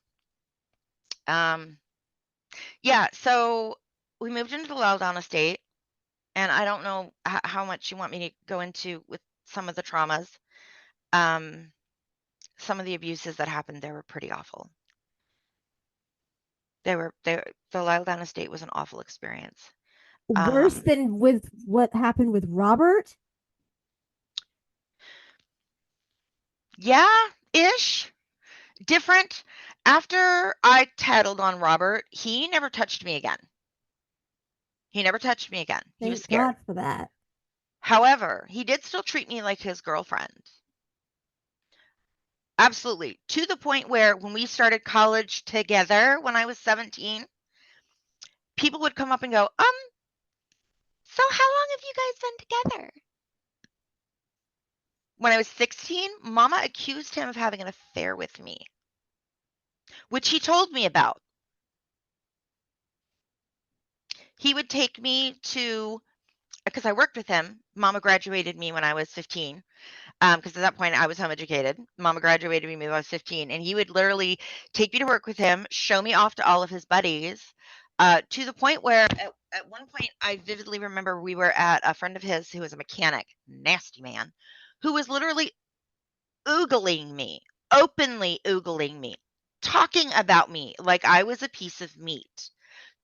B: Yeah, so we moved into the Loudoun estate, and I don't know how much you want me to go into with some of the traumas. Um, some of the abuses that happened there were pretty awful. The Loudoun estate was an awful experience.
A: Worse
B: Um,
A: than with what happened with Robert?
B: yeah, ish. Different. After I tattled on Robert, he never touched me again. He never touched me again. He was
A: Thank
B: scared.
A: God for that.
B: However, he did still treat me like his girlfriend. Absolutely. To the point where when we started college together when I was 17, people would come up and go, so how long have you guys been together? When I was 16, Mama accused him of having an affair with me, which he told me about. He would take me to, because I worked with him. Mama graduated me when I was 15. Because at that point I was home educated. Mama graduated me when I was 15, and he would literally take me to work with him, show me off to all of his buddies, to the point where at one point I vividly remember we were at a friend of his who was a mechanic, nasty man, who was literally oogling me, openly oogling me, talking about me like I was a piece of meat,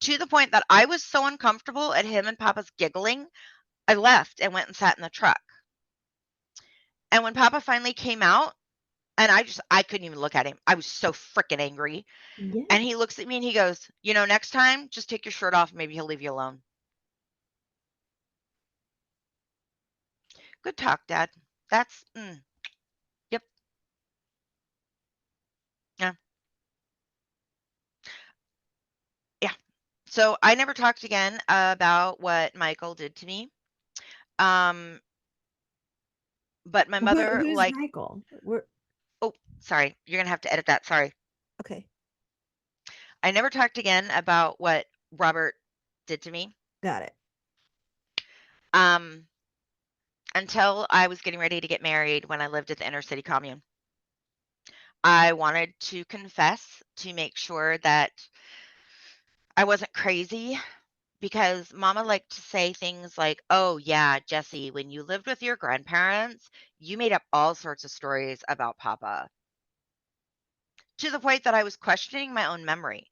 B: to the point that I was so uncomfortable at him and Papa's giggling, I left and went and sat in the truck. And when Papa finally came out, and I couldn't even look at him. I was so freaking angry.
A: Yeah.
B: And he looks at me and he goes, next time, just take your shirt off. Maybe he'll leave you alone. Good talk, Dad. That's, yep, yeah, yeah. So I never talked again about what Michael did to me. Um, but my mother,
A: Who's
B: like,
A: Michael? We're
B: oh, sorry, you're gonna have to edit that. Sorry.
A: okay.
B: I never talked again about what Robert did to me.
A: Got it.
B: Um, until I was getting ready to get married when I lived at the inner city commune. I wanted to confess to make sure that I wasn't crazy because mama liked to say things like, "Oh, yeah, Jessie, when you lived with your grandparents, you made up all sorts of stories about Papa," to the point that I was questioning my own memory.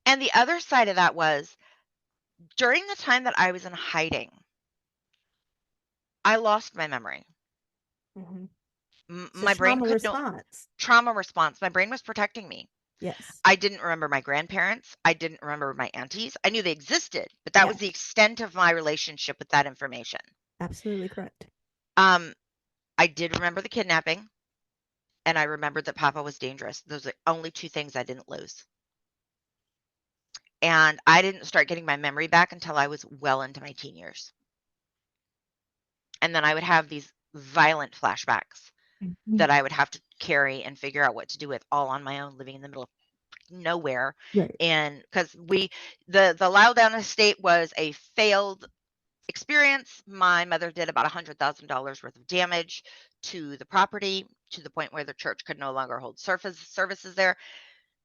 B: And the other side of that was during the time that I was in hiding, I lost my memory.
A: Mhm. It's a
B: My brain
A: trauma
B: could no
A: response.
B: trauma response. My brain was protecting me.
A: Yes.
B: I didn't remember my grandparents. I didn't remember my aunties. I knew they existed, but that was
A: Yes.
B: the extent of my relationship with that information.
A: Absolutely correct.
B: Um, I did remember the kidnapping, and I remembered that Papa was dangerous. Those are the only two things I didn't lose. And I didn't start getting my memory back until I was well into my teen years. And then I would have these violent flashbacks
A: Mhm.
B: that I would have to carry and figure out what to do with all on my own, living in the middle of nowhere.
A: Right.
B: And because the Lyle Down estate was a failed experience. My mother did about $100,000 worth of damage to the property to the point where the church could no longer hold services there.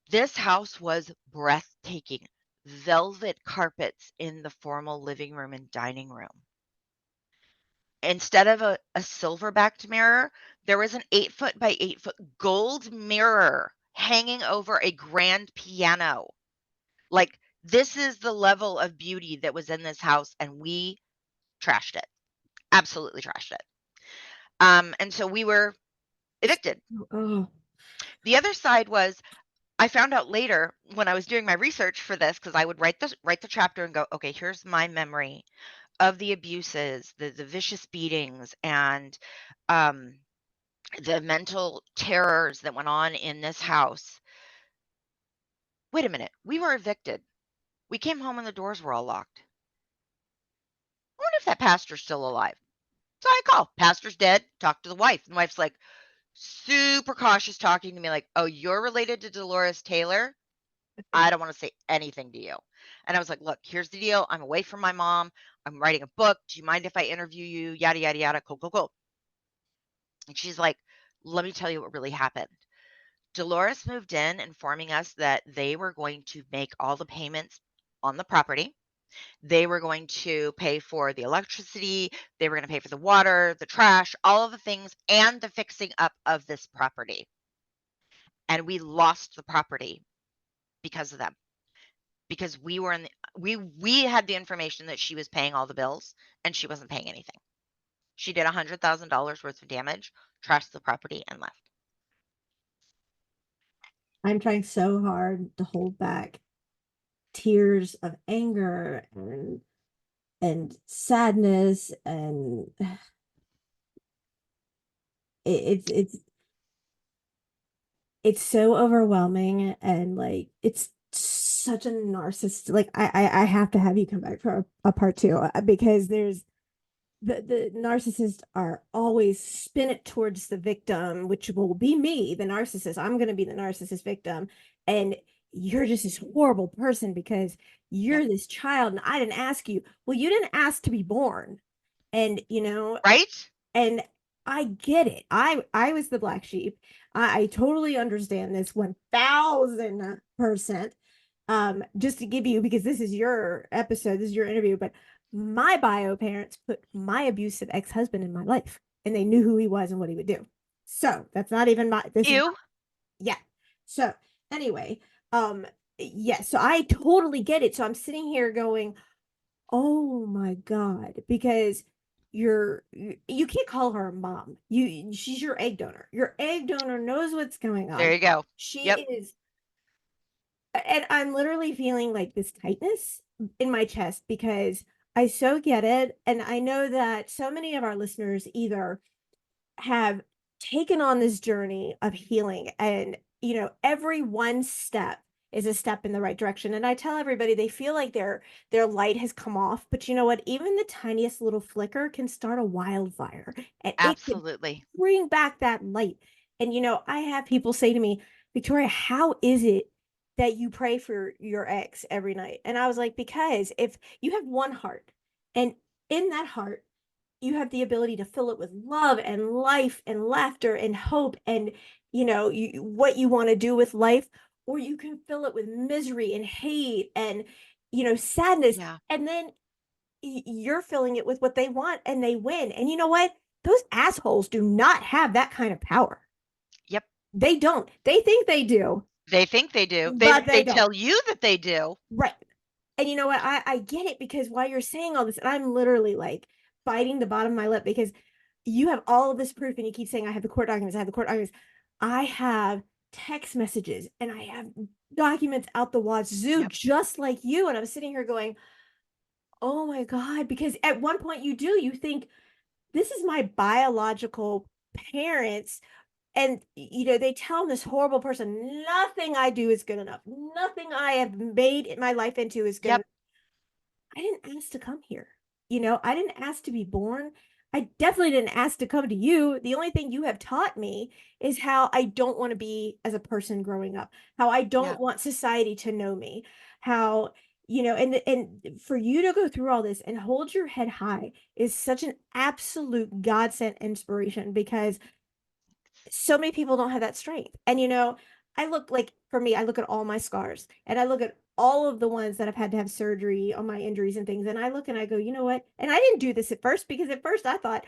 B: This house was breathtaking. Velvet carpets in the formal living room and dining room. Instead of a silver-backed mirror, there was an 8 foot by 8 foot gold mirror hanging over a grand piano. Like, this is the level of beauty that was in this house, and we trashed it. Absolutely trashed it. And so we were evicted.
A: Oh.
B: The other side was I found out later when I was doing my research for this because I would write the chapter and go, okay, here's my memory of the abuses, the vicious beatings, and um, the mental terrors that went on in this house. Wait a minute, we were evicted. We came home and the doors were all locked. I wonder if that pastor's still alive. So I call. Pastor's dead. Talk to the wife. And the wife's like super cautious talking to me like, "Oh, you're related to Dolores Taylor? I don't want to say anything to you." And I was like, "Look, here's the deal. I'm away from my mom. I'm writing a book. Do you mind if I interview you? Yada yada yada. Cool, cool, cool." And she's like, "Let me tell you what really happened." Dolores moved in informing us that they were going to make all the payments on the property. They were going to pay for the electricity, they were going to pay for the water, the trash, all of the things, and the fixing up of this property. And we lost the property because of them. Because we were in the, we had the information that she was paying all the bills and she wasn't paying anything. She did $100,000 worth of damage, trashed the property, and left.
A: I'm trying so hard to hold back tears of anger and sadness and it's it's so overwhelming and like it's such a narcissist like I have to have you come back for a part two because there's the narcissists are always spin it towards the victim, which will be me, the narcissist. I'm going to be the narcissist victim. And you're just this horrible person because
B: Yep.
A: you're this child and I didn't ask you. Well, you didn't ask to be born. And,
B: Right?
A: and I get it. I was the black sheep. I totally understand this 1000%. Just to give you, because this is your episode, this is your interview, but my bio parents put my abusive ex-husband in my life and they knew who he was and what he would do. So that's not even my this is not,
B: Ew.
A: yeah. So anyway, yeah, so I totally get it. So I'm sitting here going, oh my God, because you can't call her a mom. She's your egg donor. Your egg donor knows what's going
B: There
A: on.
B: you go.
A: She
B: Yep.
A: is, and I'm literally feeling like this tightness in my chest because I so get it. And I know that so many of our listeners either have taken on this journey of healing, and every one step is a step in the right direction. And I tell everybody they feel like their light has come off, but you know what, even the tiniest little flicker can start a wildfire, and it can
B: Absolutely.
A: bring back that light. And I have people say to me, Victoria, how is it that you pray for your ex every night? And I was like, because if you have one heart, and in that heart you have the ability to fill it with love and life and laughter and hope, and what you want to do with life, or you can fill it with misery and hate and sadness,
B: Yeah.
A: and then you're filling it with what they want and they win. And you know what, those assholes do not have that kind of power.
B: Yep.
A: They don't. They think they do,
B: They think they do.
A: but
B: They
A: they don't.
B: tell you that they do.
A: Right. And you know what? I get it, because while you're saying all this, and I'm literally like biting the bottom of my lip, because you have all of this proof and you keep saying, I have the court documents, I have the court documents. I have text messages and I have documents out the wazoo,
B: Yep.
A: just like you. And I'm sitting here going, oh my God, because at one point you think, this is my biological parents. And they tell this horrible person, nothing I do is good enough. Nothing I have made my life into is good enough.
B: Yep.
A: I didn't ask to come here. I didn't ask to be born. I definitely didn't ask to come to you. The only thing you have taught me is how I don't want to be as a person growing up, how I don't
B: Yep.
A: want society to know me, how, and for you to go through all this and hold your head high is such an absolute godsend inspiration, because so many people don't have that strength. And I look like, for me, I look at all my scars and I look at all of the ones that I've had to have surgery on my injuries and things. And I look and I go, you know what? And I didn't do this at first, because at first I thought,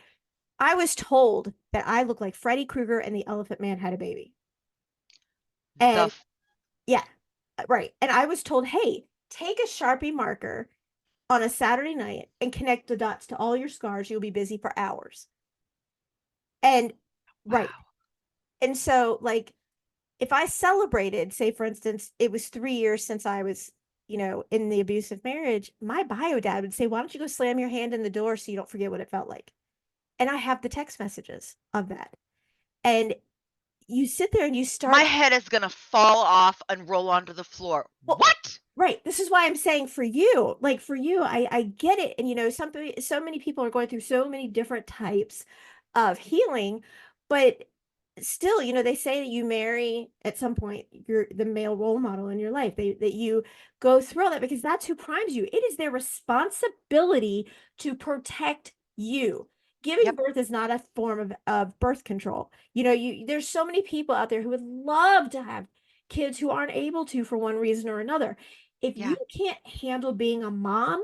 A: I was told that I looked like Freddy Krueger and the Elephant Man had a baby.
B: The
A: And yeah, right. And I was told, hey, take a Sharpie marker on a Saturday night and connect the dots to all your scars. You'll be busy for hours. And right.
B: wow.
A: And so, like, if I celebrated, say for instance, it was 3 years since I was, in the abusive marriage, my bio dad would say, why don't you go slam your hand in the door so you don't forget what it felt like? And I have the text messages of that. And you sit there and you
B: My
A: start,
B: head is gonna fall off and roll onto the floor.
A: well,
B: What?
A: right. This is why I'm saying for you, like for you, I get it. And something, so many people are going through so many different types of healing, but still, they say that you marry at some point you're the male role model in your life. That you go through all that because that's who primes you. It is their responsibility to protect you. Giving
B: Yep.
A: birth is not a form of birth control. There's so many people out there who would love to have kids who aren't able to for one reason or another. If you
B: Yeah.
A: can't handle being a mom,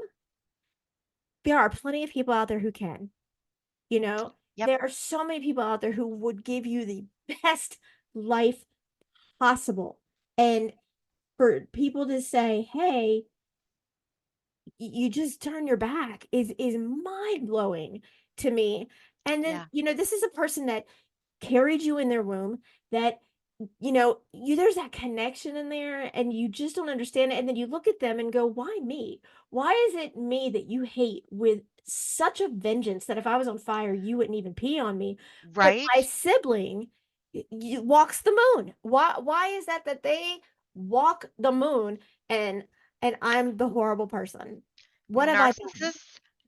A: there are plenty of people out there who can.
B: Yep.
A: There are so many people out there who would give you the best life possible. And for people to say, hey, you just turn your back is mind blowing to me. And then,
B: Yeah.
A: this is a person that carried you in their womb, that there's that connection in there and you just don't understand it. And then you look at them and go, why me? Why is it me that you hate with such a vengeance that if I was on fire, you wouldn't even pee on me? But my
B: Right?
A: sibling walks the moon. Why is that they walk the moon, and I'm the horrible person? What have I done?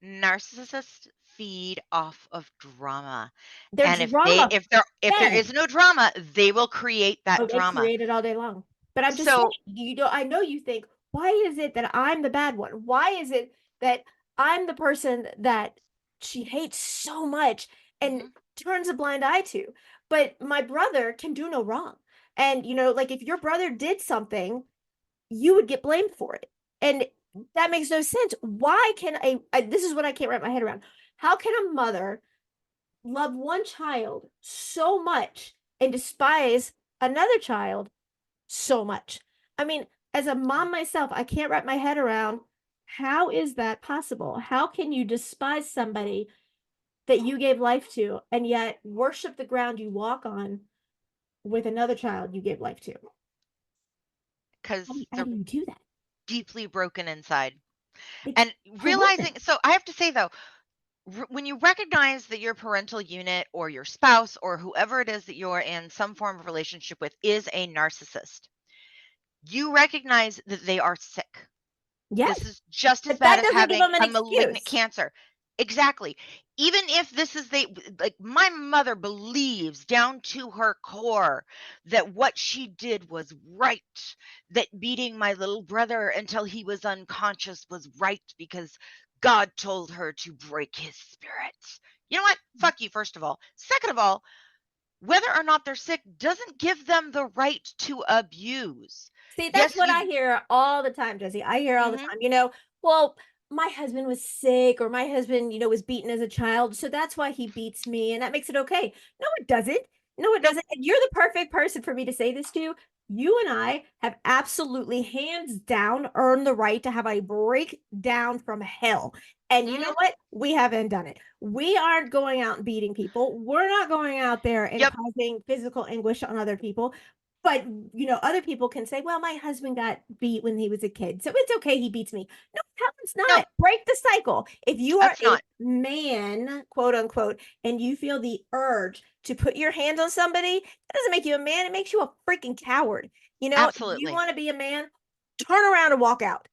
B: Narcissists feed off of drama.
A: They're
B: And
A: drama
B: if there
A: fed.
B: is no drama, they will create
A: Oh,
B: that
A: they
B: drama.
A: create it all day long. But I'm just saying,
B: So,
A: I know you think, why is it that I'm the bad one? Why is it that I'm the person that she hates so much and
B: mhm,
A: turns a blind eye to? But my brother can do no wrong. And, like if your brother did something, you would get blamed for it. And that makes no sense. Why can this is what I can't wrap my head around. How can a mother love one child so much and despise another child so much? I mean, as a
B: yeah,
A: mom myself, I can't wrap my head around, how is that possible? How can you despise somebody that you gave life to, and yet worship the ground you walk on with another child you gave life to.
B: because
A: How
B: they're
A: do you do that?
B: deeply broken inside.
A: It's
B: And
A: horrific.
B: realizing, so I have to say though, when you recognize that your parental unit or your spouse or whoever it is that you're in some form of relationship with is a narcissist, you recognize that they are sick. This
A: Yes,
B: is just as
A: but
B: bad
A: that
B: as
A: doesn't give
B: having
A: them an
B: a malignant
A: excuse.
B: cancer. Exactly. Even if this is like my mother believes down to her core that what she did was right, that beating my little brother until he was unconscious was right because God told her to break his spirit. You know what? Fuck you, first of all. Second of all, whether or not they're sick doesn't give them the right to abuse.
A: See, that's
B: Yes,
A: what I
B: you.
A: hear all the time, Jesse. I hear all the
B: Mhm.
A: time, well, my husband was sick or my husband, was beaten as a child. So that's why he beats me and that makes it okay. No, it doesn't. No, it
B: Nope.
A: doesn't. And you're the perfect person for me to say this to. You and I have absolutely hands down earned the right to have a breakdown from hell. And you know
B: Mhm.
A: what? We haven't done it. We aren't going out and beating people. We're not going out there and
B: Yep.
A: causing physical anguish on other people. But other people can say, well, my husband got beat when he was a kid. So it's okay he beats me. No, it's
B: No,
A: not. Break the cycle. If you are
B: that's
A: a
B: not.
A: man, quote unquote, and you feel the urge to put your hands on somebody, that doesn't make you a man. It makes you a freaking coward. If you
B: Absolutely.
A: want to be a man, turn around and walk out.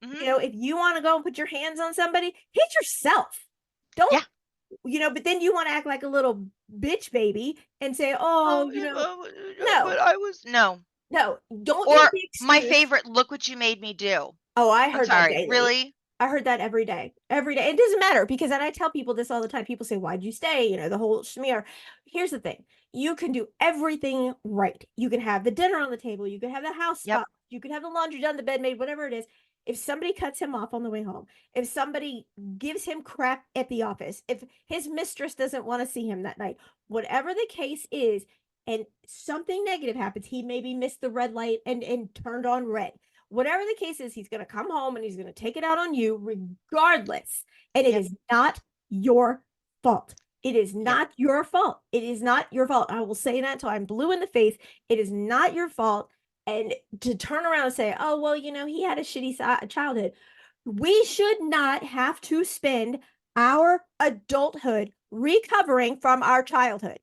B: Mhm.
A: If you want to go and put your hands on somebody, hit yourself. Don't,
B: Yeah.
A: but then you want to act like a little bitch baby and say,
B: Oh,
A: oh,
B: but
A: no,
B: I was no.
A: no, don't use
B: Or
A: the
B: my
A: excuse.
B: favorite, "Look what you made me do."
A: Oh, I
B: I'm
A: heard that
B: sorry,
A: daily.
B: really?
A: I heard that every day. Every day. It doesn't matter because, and I tell people this all the time. People say, why'd you stay? The whole smear. Here's the thing. You can do everything right. You can have the dinner on the table. You can have the house
B: Yep.
A: spot. You can have the laundry done, the bed made, whatever it is. If somebody cuts him off on the way home, if somebody gives him crap at the office, if his mistress doesn't want to see him that night, whatever the case is, and something negative happens, he maybe missed the red light and turned on red. Whatever the case is, he's going to come home and he's going to take it out on you regardless. And it
B: Yep.
A: is not your fault. It is
B: Yep.
A: not your fault. It is not your fault. I will say that until I'm blue in the face. It is not your fault. And to turn around and say, oh, well, he had a shitty childhood. We should not have to spend our adulthood recovering from our childhood.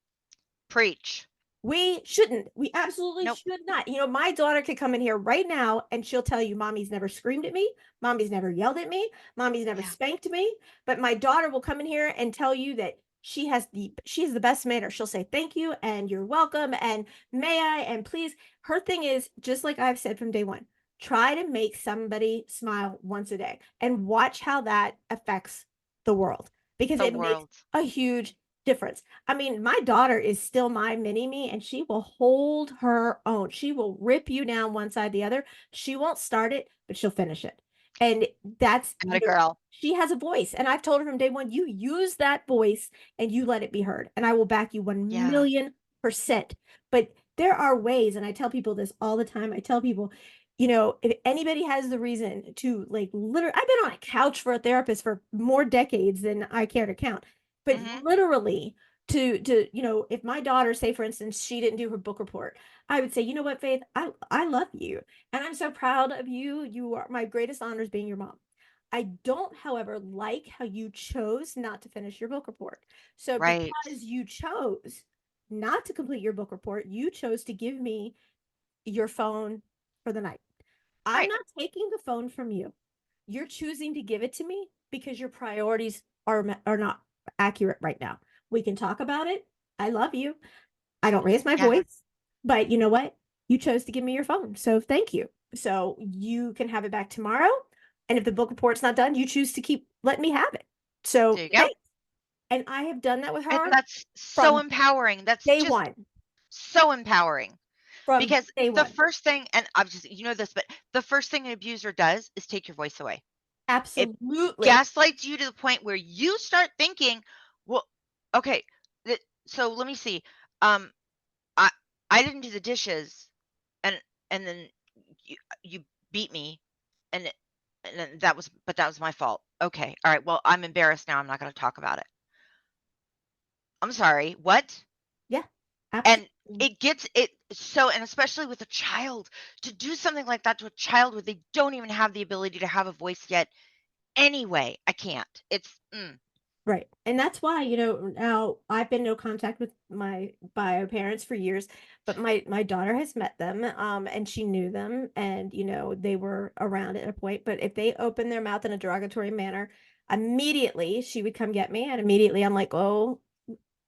B: Preach.
A: We shouldn't. We absolutely
B: Nope.
A: should not. My daughter could come in here right now and she'll tell you, mommy's never screamed at me. Mommy's never yelled at me. Mommy's never
B: Yeah.
A: spanked me. But my daughter will come in here and tell you that she has the best manner. She'll say thank you and you're welcome and may I and please. Her thing is just like I've said from day one, try to make somebody smile once a day and watch how that affects the world because
B: The
A: it makes
B: world.
A: a huge difference. I mean, my daughter is still my mini me and she will hold her own. She will rip you down one side the other. She won't start it, but she'll finish it. And that's,
B: Atta girl.
A: she has a voice. And I've told her from day one, you use that voice and you let it be heard. And I will back you 1
B: Yeah.
A: million%. But there are ways, and I tell people this all the time. I tell people, if anybody has the reason to like literally, I've been on a couch for a therapist for more decades than I care to count, but
B: Mhm.
A: literally to if my daughter, say for instance, she didn't do her book report, I would say, you know what, Faith, I love you and I'm so proud of you. You are my greatest honors being your mom. I don't, however, like how you chose not to finish your book report. So
B: Right.
A: because you chose not to complete your book report, you chose to give me your phone for the night. I'm
B: Right.
A: not taking the phone from you. You're choosing to give it to me because your priorities are not accurate right now. We can talk about it. I love you. I don't raise my
B: Yeah.
A: voice, but you know what? You chose to give me your phone. So thank you. So you can have it back tomorrow. And if the book report's not done, you choose to keep letting me have it.
B: There
A: So
B: you go.
A: thanks. And I have done that with
B: And
A: her
B: that's so
A: from
B: empowering. That's
A: day
B: just
A: one.
B: so empowering
A: From
B: because
A: day
B: the
A: one.
B: first thing, and obviously you know this, but the first thing an abuser does is take your voice away. It
A: Absolutely.
B: gaslights you to the point where you start thinking, "Well, okay, so let me see. Um, I I didn't do the dishes, and then you beat me, and and then that was my fault. Okay, all right. Well, I'm embarrassed now. I'm not going to talk about it. I'm sorry, what?
A: Yeah,
B: And
A: absolutely.
B: it gets it so, and especially with a child, to do something like that to a child where they don't even have the ability to have a voice yet anyway, I can't.
A: Right. And that's why, now I've been no contact with my bio parents for years, but my daughter has met them, and she knew them, and they were around at a point. But if they open their mouth in a derogatory manner, immediately she would come get me, and immediately I'm like, oh,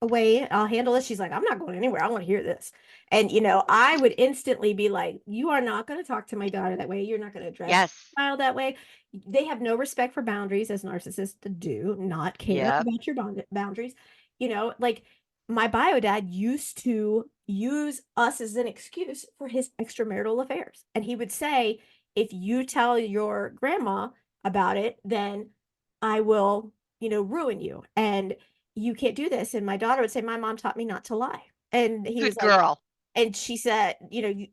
A: away, I'll handle it. She's like, I'm not going anywhere. I want to hear this. And I would instantly be like, you are not going to talk to my daughter that way. You're not going to address
B: Yes.
A: your child that way. They have no respect for boundaries, as narcissists do, not care
B: Yep.
A: about your boundaries. Like my bio dad used to use us as an excuse for his extramarital affairs. And he would say, if you tell your grandma about it, then I will, ruin you. And you can't do this. And my daughter would say, my mom taught me not to lie. And he was
B: Good
A: like,
B: girl.
A: and she said, he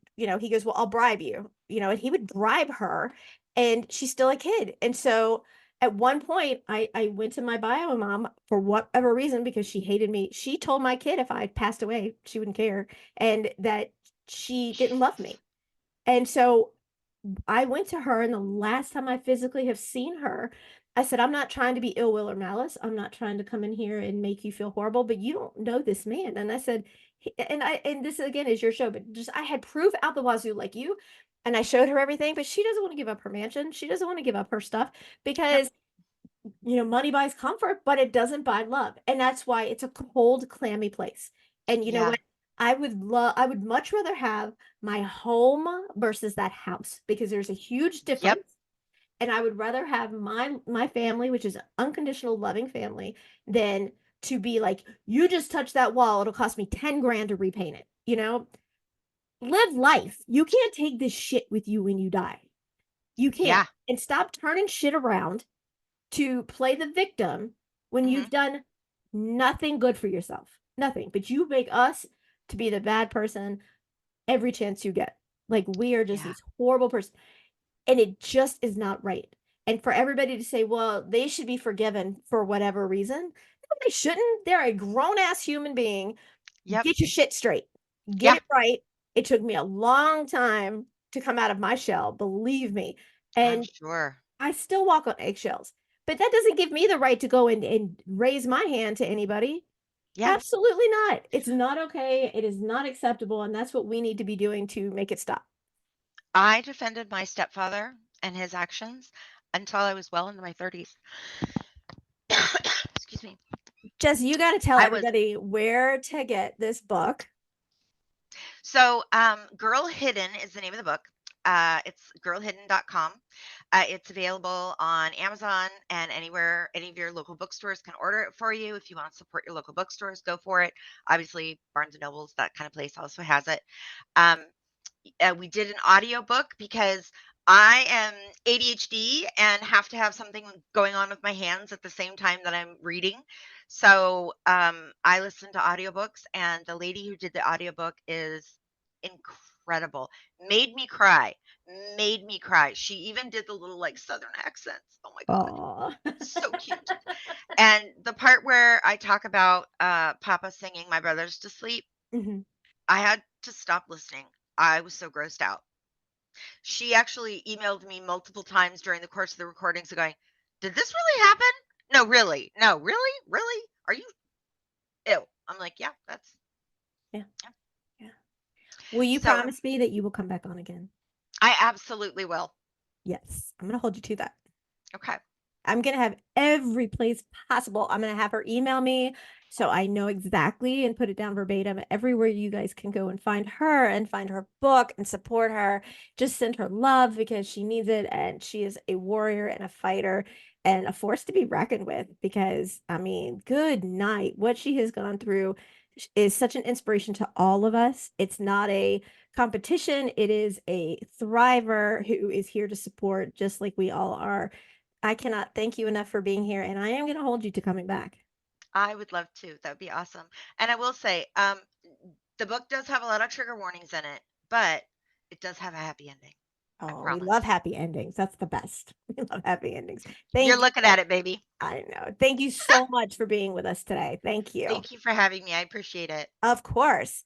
A: goes, well, I'll bribe you, and he would bribe her, and she's still a kid. And so at one point, I went to my bio mom for whatever reason because she hated me. She told my kid if I passed away, she wouldn't care, and that she didn't love me. And so I went to her, and the last time I physically have seen her, I said, I'm not trying to be ill will or malice. I'm not trying to come in here and make you feel horrible, but you don't know this man. And I said, and this again is your show, but just I had proof out the wazoo like you. And I showed her everything, but she doesn't want to give up her mansion. She doesn't want to give up her stuff
B: Yep.
A: because money buys comfort, but it doesn't buy love. And that's why it's a cold, clammy place. And you know
B: Yeah.
A: what? I would much rather have my home versus that house because there's a huge
B: Yep.
A: difference. And I would rather have my family, which is an unconditional loving family, than to be like, you just touch that wall, it'll cost me 10 grand to repaint it. Live life. You can't take this shit with you when you die. You can't.
B: Yeah.
A: And stop turning shit around to play the victim when
B: Hmm.
A: you've done nothing good for yourself. Nothing. But you make us to be the bad person every chance you get. Like we are just
B: Yeah.
A: these horrible persons. And it just is not right. And for everybody to say, well, they should be forgiven for whatever reason, no, they shouldn't. They're a grown ass human being.
B: Yep.
A: Get your shit straight, get
B: Yeah.
A: it right. It took me a long time to come out of my shell, believe me.
B: I'm
A: And
B: sure.
A: I still walk on eggshells. But that doesn't give me the right to go and raise my hand to anybody.
B: Yeah.
A: Absolutely not. It's not okay. It is not acceptable. And that's what we need to be doing to make it stop.
B: I defended my stepfather and his actions until I was well into my 30s. Excuse me.
A: Jesse, you got to tell
B: I was
A: everybody where to get this book.
B: Girl Hidden is the name of the book. It's girlhidden.com. It's available on Amazon and anywhere any of your local bookstores can order it for you. If you want to support your local bookstores, go for it. Obviously, Barnes and Nobles, that kind of place also has it. Um, we did an audiobook because I am ADHD and have to have something going on with my hands at the same time that I'm reading. So I listen to audiobooks, and the lady who did the audiobook is incredible. Made me cry. Made me cry. She even did the little like southern accents. Oh my God.
A: Oh.
B: So cute. And the part where I talk about Papa singing my brothers to sleep,
A: Mhm.
B: I had to stop listening. I was so grossed out. She actually emailed me multiple times during the course of the recordings going, "Did this really happen? No, really. No, really? Really? Are you ill?" I'm like, "Yeah, that's
A: Yeah.
B: yeah."
A: Yeah. Will you
B: So,
A: promise me that you will come back on again?
B: I absolutely will.
A: Yes. I'm going to hold you to that.
B: Okay.
A: I'm going to have every place possible. I'm going to have her email me so I know exactly and put it down verbatim everywhere you guys can go and find her and find her book and support her. Just send her love because she needs it. And she is a warrior and a fighter and a force to be reckoned with because, I mean, good night. What she has gone through is such an inspiration to all of us. It's not a competition, it is a thriver who is here to support just like we all are. I cannot thank you enough for being here, and I am going to hold you to coming back.
B: I would love to. That would be awesome. And I will say, the book does have a lot of trigger warnings in it, but it does have a happy ending. I
A: Oh, we love
B: promise.
A: happy endings. That's the best. We love happy endings.
B: You're
A: Thank
B: looking
A: you.
B: at it, baby.
A: I know. Thank you so much for being with us today. Thank you.
B: Thank you for having me. I appreciate it.
A: Of course.